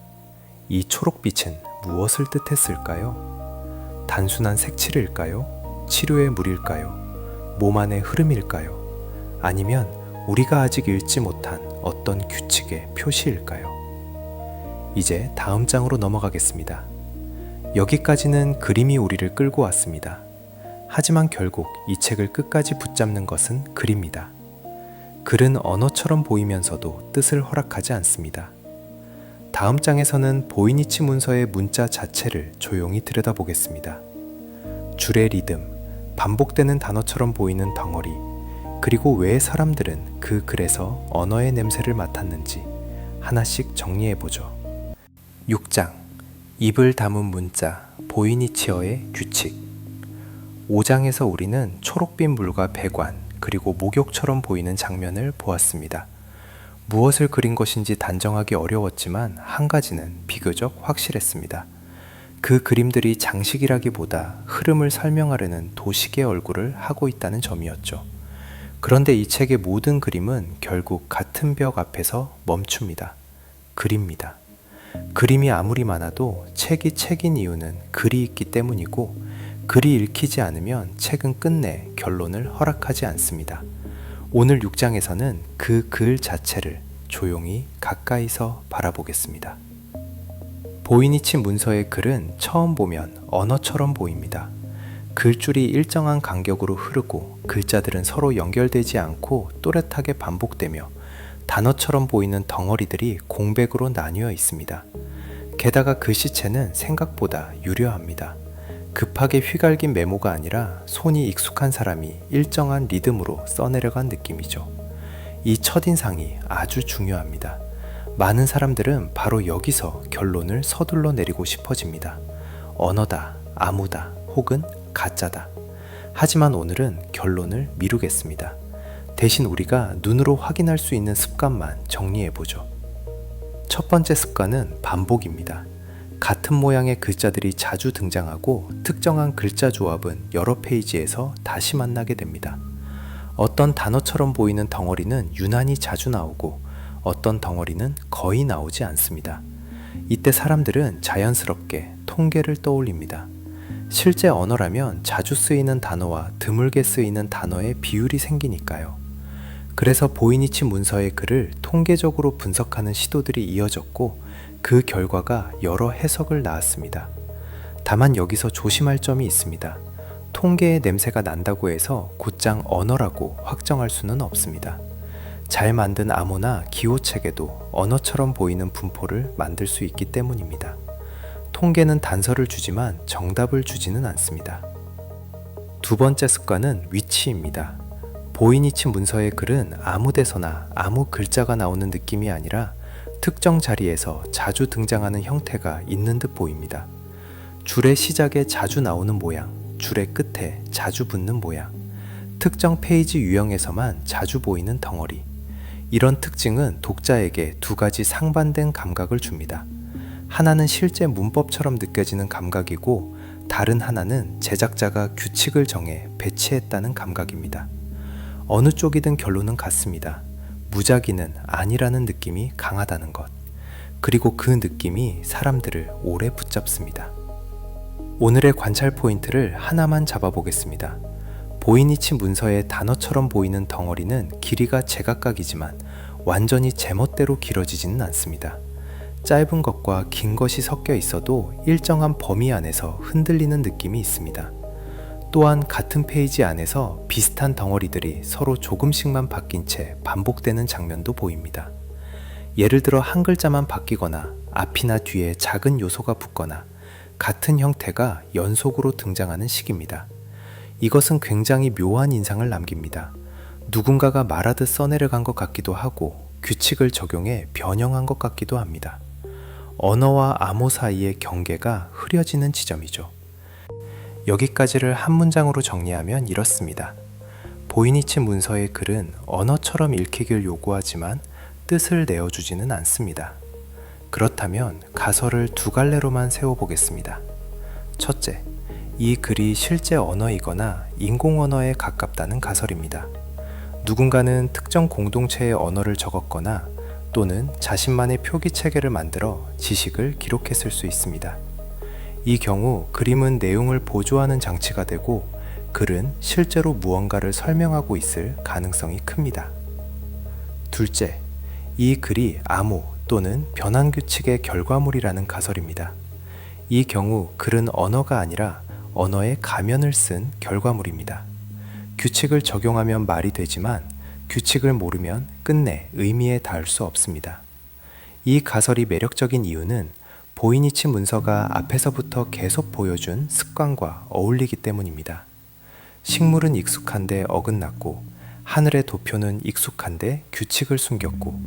이 초록빛은 무엇을 뜻했을까요? 단순한 색칠일까요? 치료의 물일까요? 몸 안의 흐름일까요? 아니면 우리가 아직 읽지 못한 어떤 규칙의 표시일까요? 이제 다음 장으로 넘어가겠습니다. 여기까지는 그림이 우리를 끌고 왔습니다. 하지만 결국 이 책을 끝까지 붙잡는 것은 글입니다. 글은 언어처럼 보이면서도 뜻을 허락하지 않습니다. 다음 장에서는 보이니치 문서의 문자 자체를 조용히 들여다보겠습니다. 줄의 리듬, 반복되는 단어처럼 보이는 덩어리, 그리고 왜 사람들은 그 글에서 언어의 냄새를 맡았는지 하나씩 정리해보죠. 6장, 입을 담은 문자, 보이니치어의 규칙. 5장에서 우리는 초록빛 물과 배관, 그리고 목욕처럼 보이는 장면을 보았습니다. 무엇을 그린 것인지 단정하기 어려웠지만 한 가지는 비교적 확실했습니다. 그 그림들이 장식이라기보다 흐름을 설명하려는 도식의 얼굴을 하고 있다는 점이었죠. 그런데 이 책의 모든 그림은 결국 같은 벽 앞에서 멈춥니다. 글입니다. 그림이 아무리 많아도 책이 책인 이유는 글이 있기 때문이고, 글이 읽히지 않으면 책은 끝내 결론을 허락하지 않습니다. 오늘 6장에서는 그 글 자체를 조용히 가까이서 바라보겠습니다. 보이니치 문서의 글은 처음 보면 언어처럼 보입니다. 글줄이 일정한 간격으로 흐르고 글자들은 서로 연결되지 않고 또렷하게 반복되며 단어처럼 보이는 덩어리들이 공백으로 나뉘어 있습니다. 게다가 글씨체는 생각보다 유려합니다. 급하게 휘갈긴 메모가 아니라 손이 익숙한 사람이 일정한 리듬으로 써내려간 느낌이죠. 이 첫인상이 아주 중요합니다. 많은 사람들은 바로 여기서 결론을 서둘러 내리고 싶어집니다. 언어다, 암호다, 혹은 가짜다. 하지만 오늘은 결론을 미루겠습니다. 대신 우리가 눈으로 확인할 수 있는 습관만 정리해보죠. 첫 번째 습관은 반복입니다. 같은 모양의 글자들이 자주 등장하고 특정한 글자 조합은 여러 페이지에서 다시 만나게 됩니다. 어떤 단어처럼 보이는 덩어리는 유난히 자주 나오고 어떤 덩어리는 거의 나오지 않습니다. 이때 사람들은 자연스럽게 통계를 떠올립니다. 실제 언어라면 자주 쓰이는 단어와 드물게 쓰이는 단어의 비율이 생기니까요. 그래서 보이니치 문서의 글을 통계적으로 분석하는 시도들이 이어졌고 그 결과가 여러 해석을 낳았습니다. 다만 여기서 조심할 점이 있습니다. 통계의 냄새가 난다고 해서 곧장 언어라고 확정할 수는 없습니다. 잘 만든 암호나 기호책에도 언어처럼 보이는 분포를 만들 수 있기 때문입니다. 통계는 단서를 주지만 정답을 주지는 않습니다. 두 번째 습관은 위치입니다. 보이니치 문서의 글은 아무 데서나 아무 글자가 나오는 느낌이 아니라 특정 자리에서 자주 등장하는 형태가 있는 듯 보입니다. 줄의 시작에 자주 나오는 모양, 줄의 끝에 자주 붙는 모양, 특정 페이지 유형에서만 자주 보이는 덩어리. 이런 특징은 독자에게 두 가지 상반된 감각을 줍니다. 하나는 실제 문법처럼 느껴지는 감각이고 다른 하나는 제작자가 규칙을 정해 배치했다는 감각입니다. 어느 쪽이든 결론은 같습니다. 무작위는 아니라는 느낌이 강하다는 것. 그리고 그 느낌이 사람들을 오래 붙잡습니다. 오늘의 관찰 포인트를 하나만 잡아보겠습니다. 보이니치 문서의 단어처럼 보이는 덩어리는 길이가 제각각이지만 완전히 제멋대로 길어지지는 않습니다. 짧은 것과 긴 것이 섞여 있어도 일정한 범위 안에서 흔들리는 느낌이 있습니다. 또한 같은 페이지 안에서 비슷한 덩어리들이 서로 조금씩만 바뀐 채 반복되는 장면도 보입니다. 예를 들어 한 글자만 바뀌거나 앞이나 뒤에 작은 요소가 붙거나 같은 형태가 연속으로 등장하는 식입니다. 이것은 굉장히 묘한 인상을 남깁니다. 누군가가 말하듯 써내려간 것 같기도 하고 규칙을 적용해 변형한 것 같기도 합니다. 언어와 암호 사이의 경계가 흐려지는 지점이죠. 여기까지를 한 문장으로 정리하면 이렇습니다. 보이니치 문서의 글은 언어처럼 읽히길 요구하지만 뜻을 내어주지는 않습니다. 그렇다면 가설을 두 갈래로만 세워보겠습니다. 첫째, 이 글이 실제 언어이거나 인공언어에 가깝다는 가설입니다. 누군가는 특정 공동체의 언어를 적었거나 또는 자신만의 표기 체계를 만들어 지식을 기록했을 수 있습니다. 이 경우 그림은 내용을 보조하는 장치가 되고 글은 실제로 무언가를 설명하고 있을 가능성이 큽니다. 둘째, 이 글이 암호 또는 변환 규칙의 결과물이라는 가설입니다. 이 경우 글은 언어가 아니라 언어의 가면을 쓴 결과물입니다. 규칙을 적용하면 말이 되지만 규칙을 모르면 끝내 의미에 닿을 수 없습니다. 이 가설이 매력적인 이유는 보이니치 문서가 앞에서부터 계속 보여준 습관과 어울리기 때문입니다. 식물은 익숙한데 어긋났고 하늘의 도표는 익숙한데 규칙을 숨겼고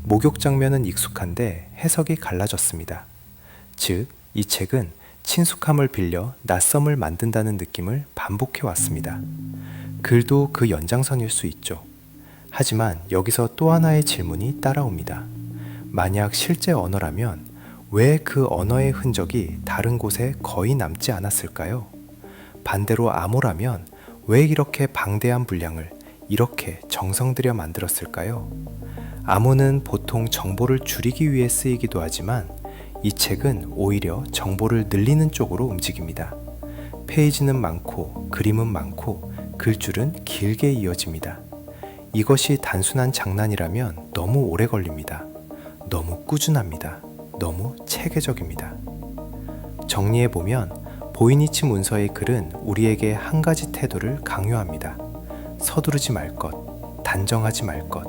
목욕 장면은 익숙한데 해석이 갈라졌습니다. 즉, 이 책은 친숙함을 빌려 낯섦을 만든다는 느낌을 반복해 왔습니다. 글도 그 연장선일 수 있죠. 하지만 여기서 또 하나의 질문이 따라옵니다. 만약 실제 언어라면 왜 그 언어의 흔적이 다른 곳에 거의 남지 않았을까요? 반대로 암호라면 왜 이렇게 방대한 분량을 이렇게 정성 들여 만들었을까요? 암호는 보통 정보를 줄이기 위해 쓰이기도 하지만 이 책은 오히려 정보를 늘리는 쪽으로 움직입니다. 페이지는 많고 그림은 많고 글줄은 길게 이어집니다. 이것이 단순한 장난이라면 너무 오래 걸립니다. 너무 꾸준합니다. 너무 체계적입니다. 정리해보면 보이니치 문서의 글은 우리에게 한 가지 태도를 강요합니다. 서두르지 말 것, 단정하지 말 것,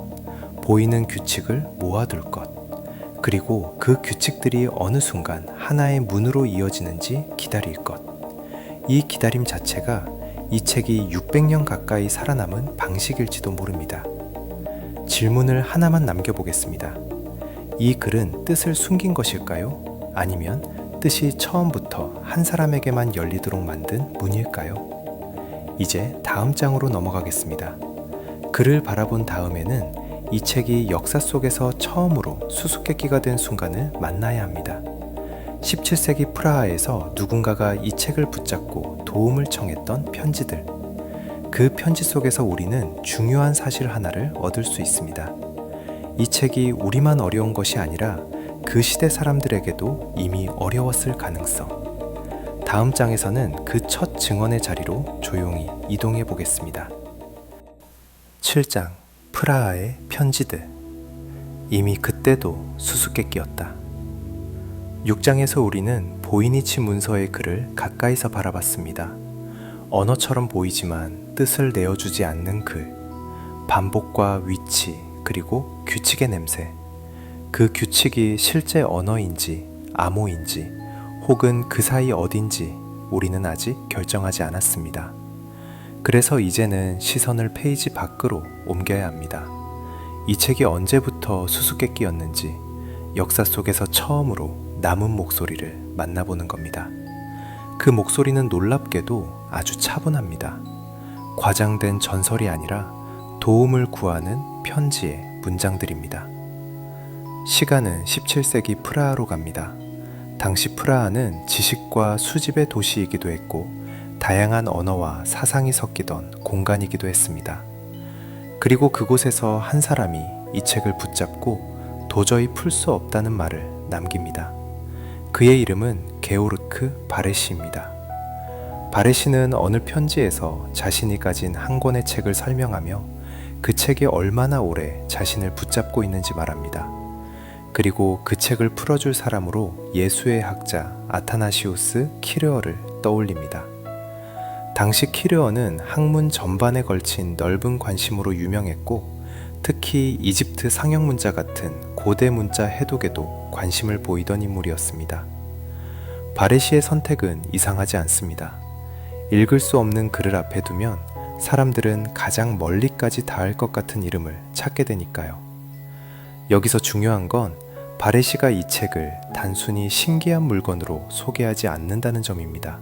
보이는 규칙을 모아둘 것, 그리고 그 규칙들이 어느 순간 하나의 문으로 이어지는지 기다릴 것. 이 기다림 자체가 이 책이 600년 가까이 살아남은 방식일지도 모릅니다. 질문을 하나만 남겨보겠습니다. 이 글은 뜻을 숨긴 것일까요? 아니면 뜻이 처음부터 한 사람에게만 열리도록 만든 문일까요? 이제 다음 장으로 넘어가겠습니다. 글을 바라본 다음에는 이 책이 역사 속에서 처음으로 수수께끼가 된 순간을 만나야 합니다. 17세기 프라하에서 누군가가 이 책을 붙잡고 도움을 청했던 편지들. 그 편지 속에서 우리는 중요한 사실 하나를 얻을 수 있습니다. 이 책이 우리만 어려운 것이 아니라 그 시대 사람들에게도 이미 어려웠을 가능성. 다음 장에서는 그 첫 증언의 자리로 조용히 이동해 보겠습니다. 7장 프라하의 편지들. 이미 그때도 수수께끼였다. 6장에서 우리는 보이니치 문서의 글을 가까이서 바라봤습니다. 언어처럼 보이지만 뜻을 내어주지 않는 글, 반복과 위치, 그리고 규칙의 냄새. 그 규칙이 실제 언어인지 암호인지 혹은 그 사이 어딘지 우리는 아직 결정하지 않았습니다. 그래서 이제는 시선을 페이지 밖으로 옮겨야 합니다. 이 책이 언제부터 수수께끼였는지 역사 속에서 처음으로 남은 목소리를 만나보는 겁니다. 그 목소리는 놀랍게도 아주 차분합니다. 과장된 전설이 아니라 도움을 구하는 편지의 문장들입니다. 시간은 17세기 프라하로 갑니다. 당시 프라하는 지식과 수집의 도시이기도 했고 다양한 언어와 사상이 섞이던 공간이기도 했습니다. 그리고 그곳에서 한 사람이 이 책을 붙잡고 도저히 풀 수 없다는 말을 남깁니다. 그의 이름은 게오르크 바레시입니다. 바레시는 어느 편지에서 자신이 가진 한 권의 책을 설명하며 그 책이 얼마나 오래 자신을 붙잡고 있는지 말합니다. 그리고 그 책을 풀어줄 사람으로 예수의 학자 아타나시우스 키르어를 떠올립니다. 당시 키르어는 학문 전반에 걸친 넓은 관심으로 유명했고 특히 이집트 상형 문자 같은 고대 문자 해독에도 관심을 보이던 인물이었습니다. 바레시의 선택은 이상하지 않습니다. 읽을 수 없는 글을 앞에 두면 사람들은 가장 멀리까지 닿을 것 같은 이름을 찾게 되니까요. 여기서 중요한 건 바레시가 이 책을 단순히 신기한 물건으로 소개하지 않는다는 점입니다.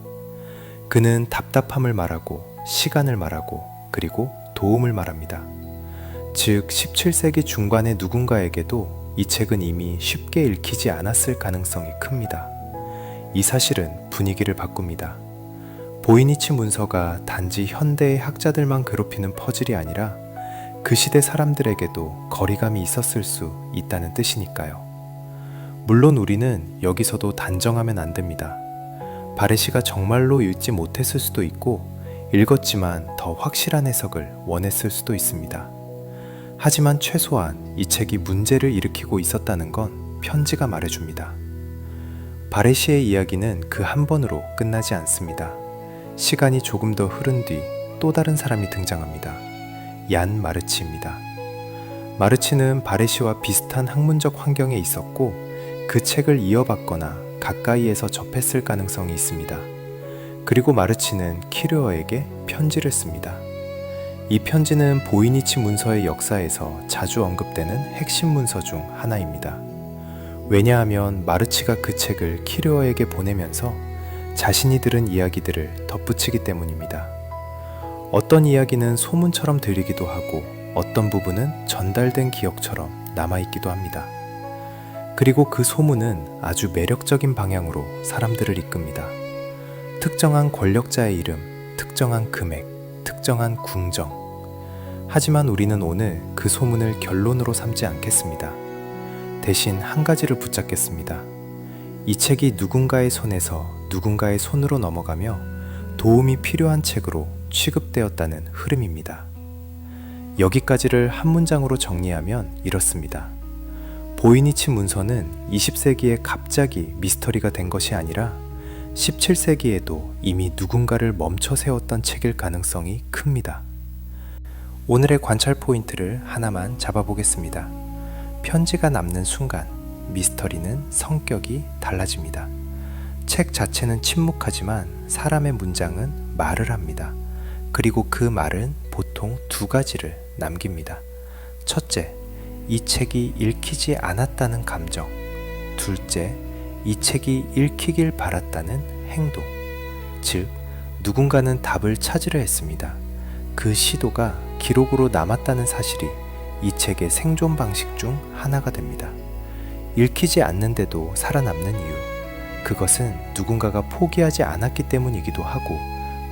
그는 답답함을 말하고 시간을 말하고 그리고 도움을 말합니다. 즉 17세기 중반의 누군가에게도 이 책은 이미 쉽게 읽히지 않았을 가능성이 큽니다. 이 사실은 분위기를 바꿉니다. 보이니치 문서가 단지 현대의 학자들만 괴롭히는 퍼즐이 아니라 그 시대 사람들에게도 거리감이 있었을 수 있다는 뜻이니까요. 물론 우리는 여기서도 단정하면 안 됩니다. 바레시가 정말로 읽지 못했을 수도 있고 읽었지만 더 확실한 해석을 원했을 수도 있습니다. 하지만 최소한 이 책이 문제를 일으키고 있었다는 건 편지가 말해줍니다. 바레시의 이야기는 그 한 번으로 끝나지 않습니다. 시간이 조금 더 흐른 뒤 또 다른 사람이 등장합니다. 얀 마르치입니다. 마르치는 바레시와 비슷한 학문적 환경에 있었고 그 책을 이어받거나 가까이에서 접했을 가능성이 있습니다. 그리고 마르치는 키르어에게 편지를 씁니다. 이 편지는 보이니치 문서의 역사에서 자주 언급되는 핵심 문서 중 하나입니다. 왜냐하면 마르치가 그 책을 키르어에게 보내면서 자신이 들은 이야기들을 덧붙이기 때문입니다. 어떤 이야기는 소문처럼 들리기도 하고 어떤 부분은 전달된 기억처럼 남아있기도 합니다. 그리고 그 소문은 아주 매력적인 방향으로 사람들을 이끕니다. 특정한 권력자의 이름, 특정한 금액, 특정한 궁정. 하지만 우리는 오늘 그 소문을 결론으로 삼지 않겠습니다. 대신 한 가지를 붙잡겠습니다. 이 책이 누군가의 손에서 누군가의 손으로 넘어가며 도움이 필요한 책으로 취급되었다는 흐름입니다. 여기까지를 한 문장으로 정리하면 이렇습니다. 보이니치 문서는 20세기에 갑자기 미스터리가 된 것이 아니라 17세기에도 이미 누군가를 멈춰 세웠던 책일 가능성이 큽니다. 오늘의 관찰 포인트를 하나만 잡아보겠습니다. 편지가 남는 순간 미스터리는 성격이 달라집니다. 책 자체는 침묵하지만 사람의 문장은 말을 합니다. 그리고 그 말은 보통 두 가지를 남깁니다. 첫째, 이 책이 읽히지 않았다는 감정. 둘째, 이 책이 읽히길 바랐다는 행동. 즉, 누군가는 답을 찾으려 했습니다. 그 시도가 기록으로 남았다는 사실이 이 책의 생존 방식 중 하나가 됩니다. 읽히지 않는데도 살아남는 이유. 그것은 누군가가 포기하지 않았기 때문이기도 하고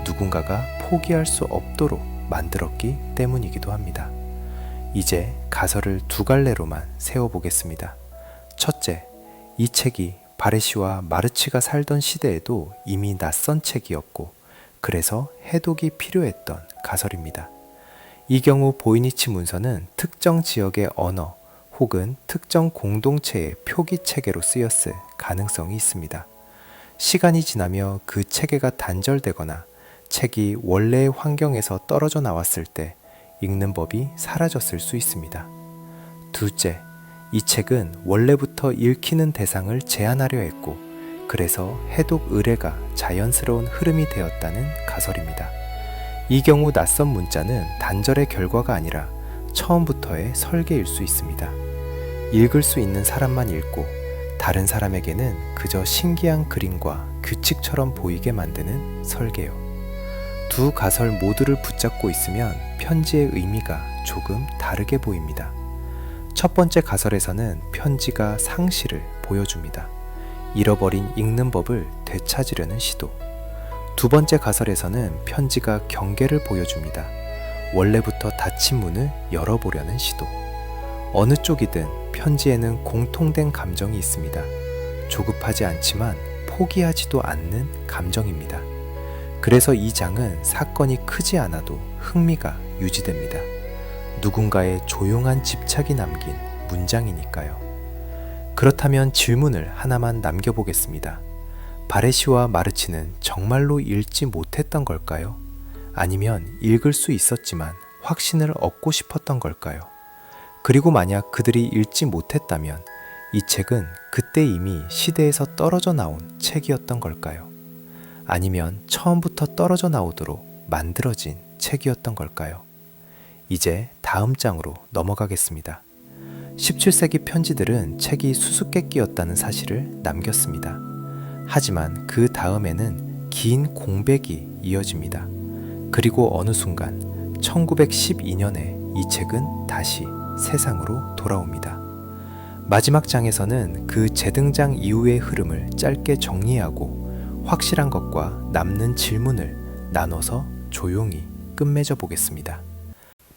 누군가가 포기할 수 없도록 만들었기 때문이기도 합니다. 이제 가설을 두 갈래로만 세워보겠습니다. 첫째, 이 책이 바레시와 마르치가 살던 시대에도 이미 낯선 책이었고 그래서 해독이 필요했던 가설입니다. 이 경우 보이니치 문서는 특정 지역의 언어 혹은 특정 공동체의 표기 체계로 쓰였을 가능성이 있습니다. 시간이 지나며 그 체계가 단절되거나 책이 원래의 환경에서 떨어져 나왔을 때 읽는 법이 사라졌을 수 있습니다. 둘째, 이 책은 원래부터 읽히는 대상을 제한하려 했고 그래서 해독 의뢰가 자연스러운 흐름이 되었다는 가설입니다. 이 경우 낯선 문자는 단절의 결과가 아니라 처음부터의 설계일 수 있습니다. 읽을 수 있는 사람만 읽고 다른 사람에게는 그저 신기한 그림과 규칙처럼 보이게 만드는 설계요. 두 가설 모두를 붙잡고 있으면 편지의 의미가 조금 다르게 보입니다. 첫 번째 가설에서는 편지가 상실을 보여줍니다. 잃어버린 읽는 법을 되찾으려는 시도. 두 번째 가설에서는 편지가 경계를 보여줍니다. 원래부터 닫힌 문을 열어보려는 시도. 어느 쪽이든 편지에는 공통된 감정이 있습니다. 조급하지 않지만 포기하지도 않는 감정입니다. 그래서 이 장은 사건이 크지 않아도 흥미가 유지됩니다. 누군가의 조용한 집착이 남긴 문장이니까요. 그렇다면 질문을 하나만 남겨보겠습니다. 바레시와 마르치는 정말로 읽지 못했던 걸까요? 아니면 읽을 수 있었지만 확신을 얻고 싶었던 걸까요? 그리고 만약 그들이 읽지 못했다면 이 책은 그때 이미 시대에서 떨어져 나온 책이었던 걸까요? 아니면 처음부터 떨어져 나오도록 만들어진 책이었던 걸까요? 이제 다음 장으로 넘어가겠습니다. 17세기 편지들은 책이 수수께끼였다는 사실을 남겼습니다. 하지만 그 다음에는 긴 공백이 이어집니다. 그리고 어느 순간 1912년에 이 책은 다시 세상으로 돌아옵니다. 마지막 장에서는 그 재등장 이후의 흐름을 짧게 정리하고 확실한 것과 남는 질문을 나눠서 조용히 끝맺어 보겠습니다.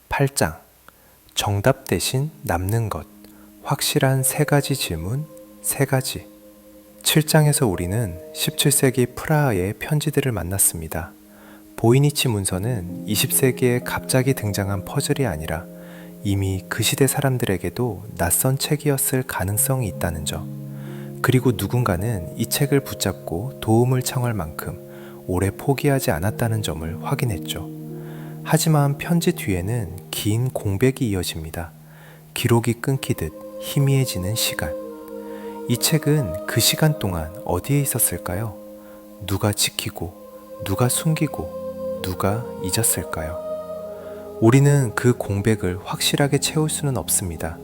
8장 정답 대신 남는 것 확실한 세 가지 질문 세 가지. 7장에서 우리는 17세기 프라하의 편지들을 만났습니다. 보이니치 문서는 20세기에 갑자기 등장한 퍼즐이 아니라 이미 그 시대 사람들에게도 낯선 책이었을 가능성이 있다는 점, 그리고 누군가는 이 책을 붙잡고 도움을 청할 만큼 오래 포기하지 않았다는 점을 확인했죠. 하지만 편지 뒤에는 긴 공백이 이어집니다. 기록이 끊기듯 희미해지는 시간. 이 책은 그 시간 동안 어디에 있었을까요? 누가 지키고, 누가 숨기고, 누가 잊었을까요? 우리는 그 공백을 확실하게 채울 수는 없습니다.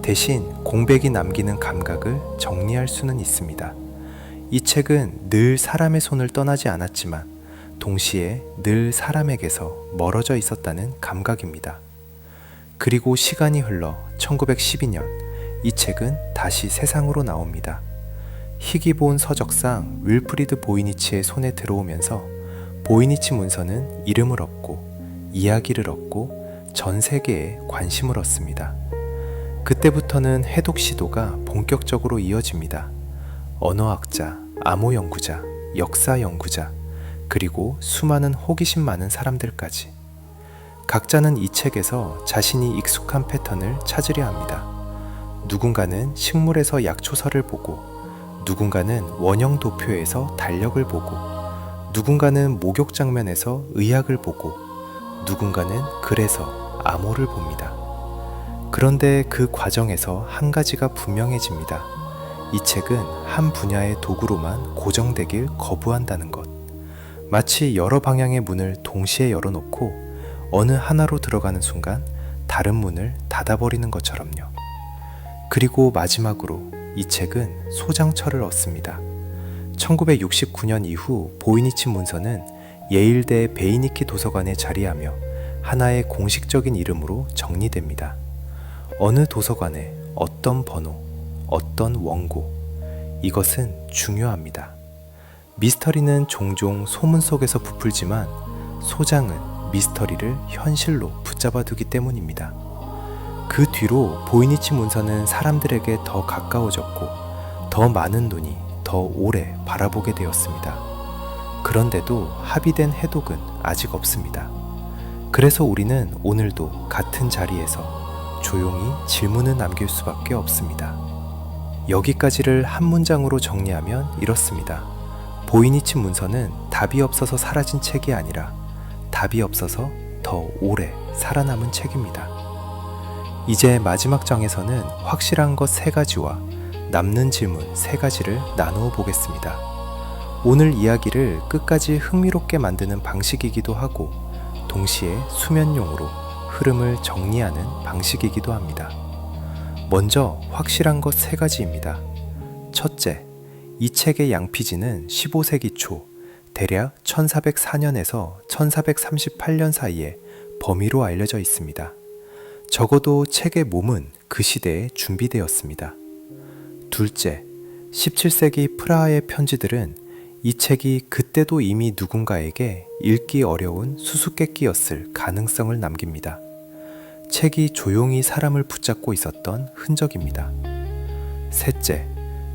대신 공백이 남기는 감각을 정리할 수는 있습니다. 이 책은 늘 사람의 손을 떠나지 않았지만 동시에 늘 사람에게서 멀어져 있었다는 감각입니다. 그리고 시간이 흘러 1912년 이 책은 다시 세상으로 나옵니다. 희귀 본 서적상 윌프리드 보이니치의 손에 들어오면서 보이니치 문서는 이름을 얻고 이야기를 얻고 전 세계에 관심을 얻습니다. 그때부터는 해독 시도가 본격적으로 이어집니다. 언어학자, 암호 연구자, 역사 연구자, 그리고 수많은 호기심 많은 사람들까지. 각자는 이 책에서 자신이 익숙한 패턴을 찾으려 합니다. 누군가는 식물에서 약초서를 보고, 누군가는 원형 도표에서 달력을 보고, 누군가는 목욕 장면에서 의학을 보고, 누군가는 글에서 암호를 봅니다. 그런데 그 과정에서 한 가지가 분명해집니다. 이 책은 한 분야의 도구로만 고정되길 거부한다는 것. 마치 여러 방향의 문을 동시에 열어놓고 어느 하나로 들어가는 순간 다른 문을 닫아버리는 것처럼요. 그리고 마지막으로 이 책은 소장처를 얻습니다. 1969년 이후 보이니치 문서는 예일대 베이니키 도서관에 자리하며 하나의 공식적인 이름으로 정리됩니다. 어느 도서관에 어떤 번호, 어떤 원고, 이것은 중요합니다. 미스터리는 종종 소문 속에서 부풀지만 소장은 미스터리를 현실로 붙잡아두기 때문입니다. 그 뒤로 보이니치 문서는 사람들에게 더 가까워졌고 더 많은 눈이 더 오래 바라보게 되었습니다. 그런데도 합의된 해독은 아직 없습니다. 그래서 우리는 오늘도 같은 자리에서 조용히 질문을 남길 수밖에 없습니다. 여기까지를 한 문장으로 정리하면 이렇습니다. 보이니치 문서는 답이 없어서 사라진 책이 아니라 답이 없어서 더 오래 살아남은 책입니다. 이제 마지막 장에서는 확실한 것 3가지와 남는 질문 3가지를 나누어 보겠습니다. 오늘 이야기를 끝까지 흥미롭게 만드는 방식이기도 하고 동시에 수면용으로 흐름을 정리하는 방식이기도 합니다. 먼저 확실한 것 3가지입니다. 첫째, 이 책의 양피지는 15세기 초 대략 1404년에서 1438년 사이에 범위로 알려져 있습니다. 적어도 책의 몸은 그 시대에 준비되었습니다. 둘째, 17세기 프라하의 편지들은 이 책이 그때도 이미 누군가에게 읽기 어려운 수수께끼였을 가능성을 남깁니다. 책이 조용히 사람을 붙잡고 있었던 흔적입니다. 셋째,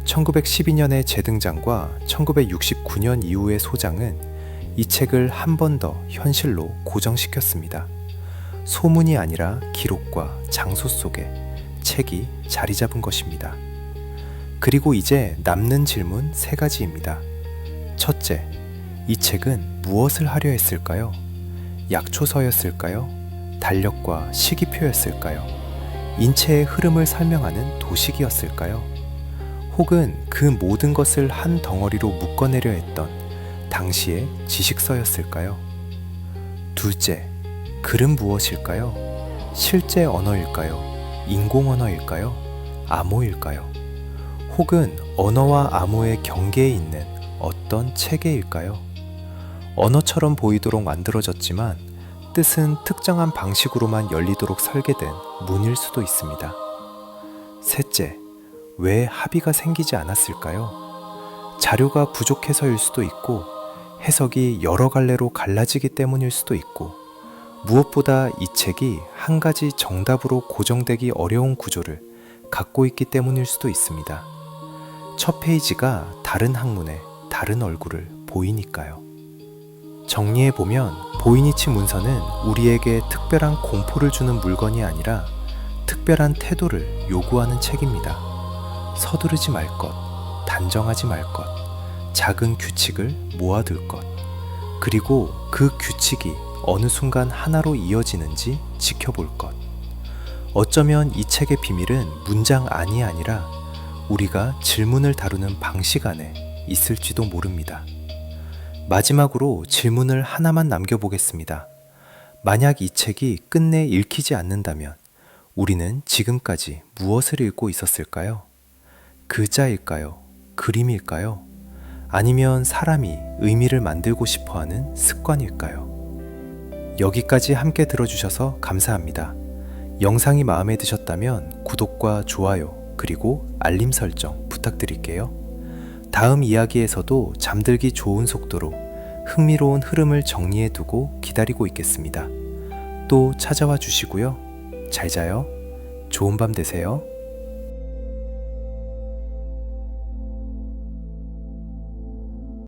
1912년의 재등장과 1969년 이후의 소장은 이 책을 한 번 더 현실로 고정시켰습니다. 소문이 아니라 기록과 장소 속에 책이 자리 잡은 것입니다. 그리고 이제 남는 질문 3가지입니다. 첫째, 이 책은 무엇을 하려 했을까요? 약초서였을까요? 달력과 시기표였을까요? 인체의 흐름을 설명하는 도식이었을까요? 혹은 그 모든 것을 한 덩어리로 묶어내려 했던 당시의 지식서였을까요? 둘째, 글은 무엇일까요? 실제 언어일까요? 인공 언어일까요? 암호일까요? 혹은 언어와 암호의 경계에 있는 어떤 체계일까요? 언어처럼 보이도록 만들어졌지만 뜻은 특정한 방식으로만 열리도록 설계된 문일 수도 있습니다. 셋째, 왜 합의가 생기지 않았을까요? 자료가 부족해서일 수도 있고 해석이 여러 갈래로 갈라지기 때문일 수도 있고 무엇보다 이 책이 한 가지 정답으로 고정되기 어려운 구조를 갖고 있기 때문일 수도 있습니다. 첫 페이지가 다른 학문의 다른 얼굴을 보이니까요. 정리해보면 보이니치 문서는 우리에게 특별한 공포를 주는 물건이 아니라 특별한 태도를 요구하는 책입니다. 서두르지 말 것, 단정하지 말 것, 작은 규칙을 모아둘 것, 그리고 그 규칙이 어느 순간 하나로 이어지는지 지켜볼 것. 어쩌면 이 책의 비밀은 문장 안이 아니라 우리가 질문을 다루는 방식 안에 있을지도 모릅니다. 마지막으로 질문을 하나만 남겨보겠습니다. 만약 이 책이 끝내 읽히지 않는다면 우리는 지금까지 무엇을 읽고 있었을까요? 글자일까요? 그림일까요? 아니면 사람이 의미를 만들고 싶어하는 습관일까요? 여기까지 함께 들어주셔서 감사합니다. 영상이 마음에 드셨다면 구독과 좋아요 그리고 알림 설정 부탁드릴게요. 다음 이야기에서도 잠들기 좋은 속도로 흥미로운 흐름을 정리해두고 기다리고 있겠습니다. 또 찾아와 주시고요. 잘 자요. 좋은 밤 되세요.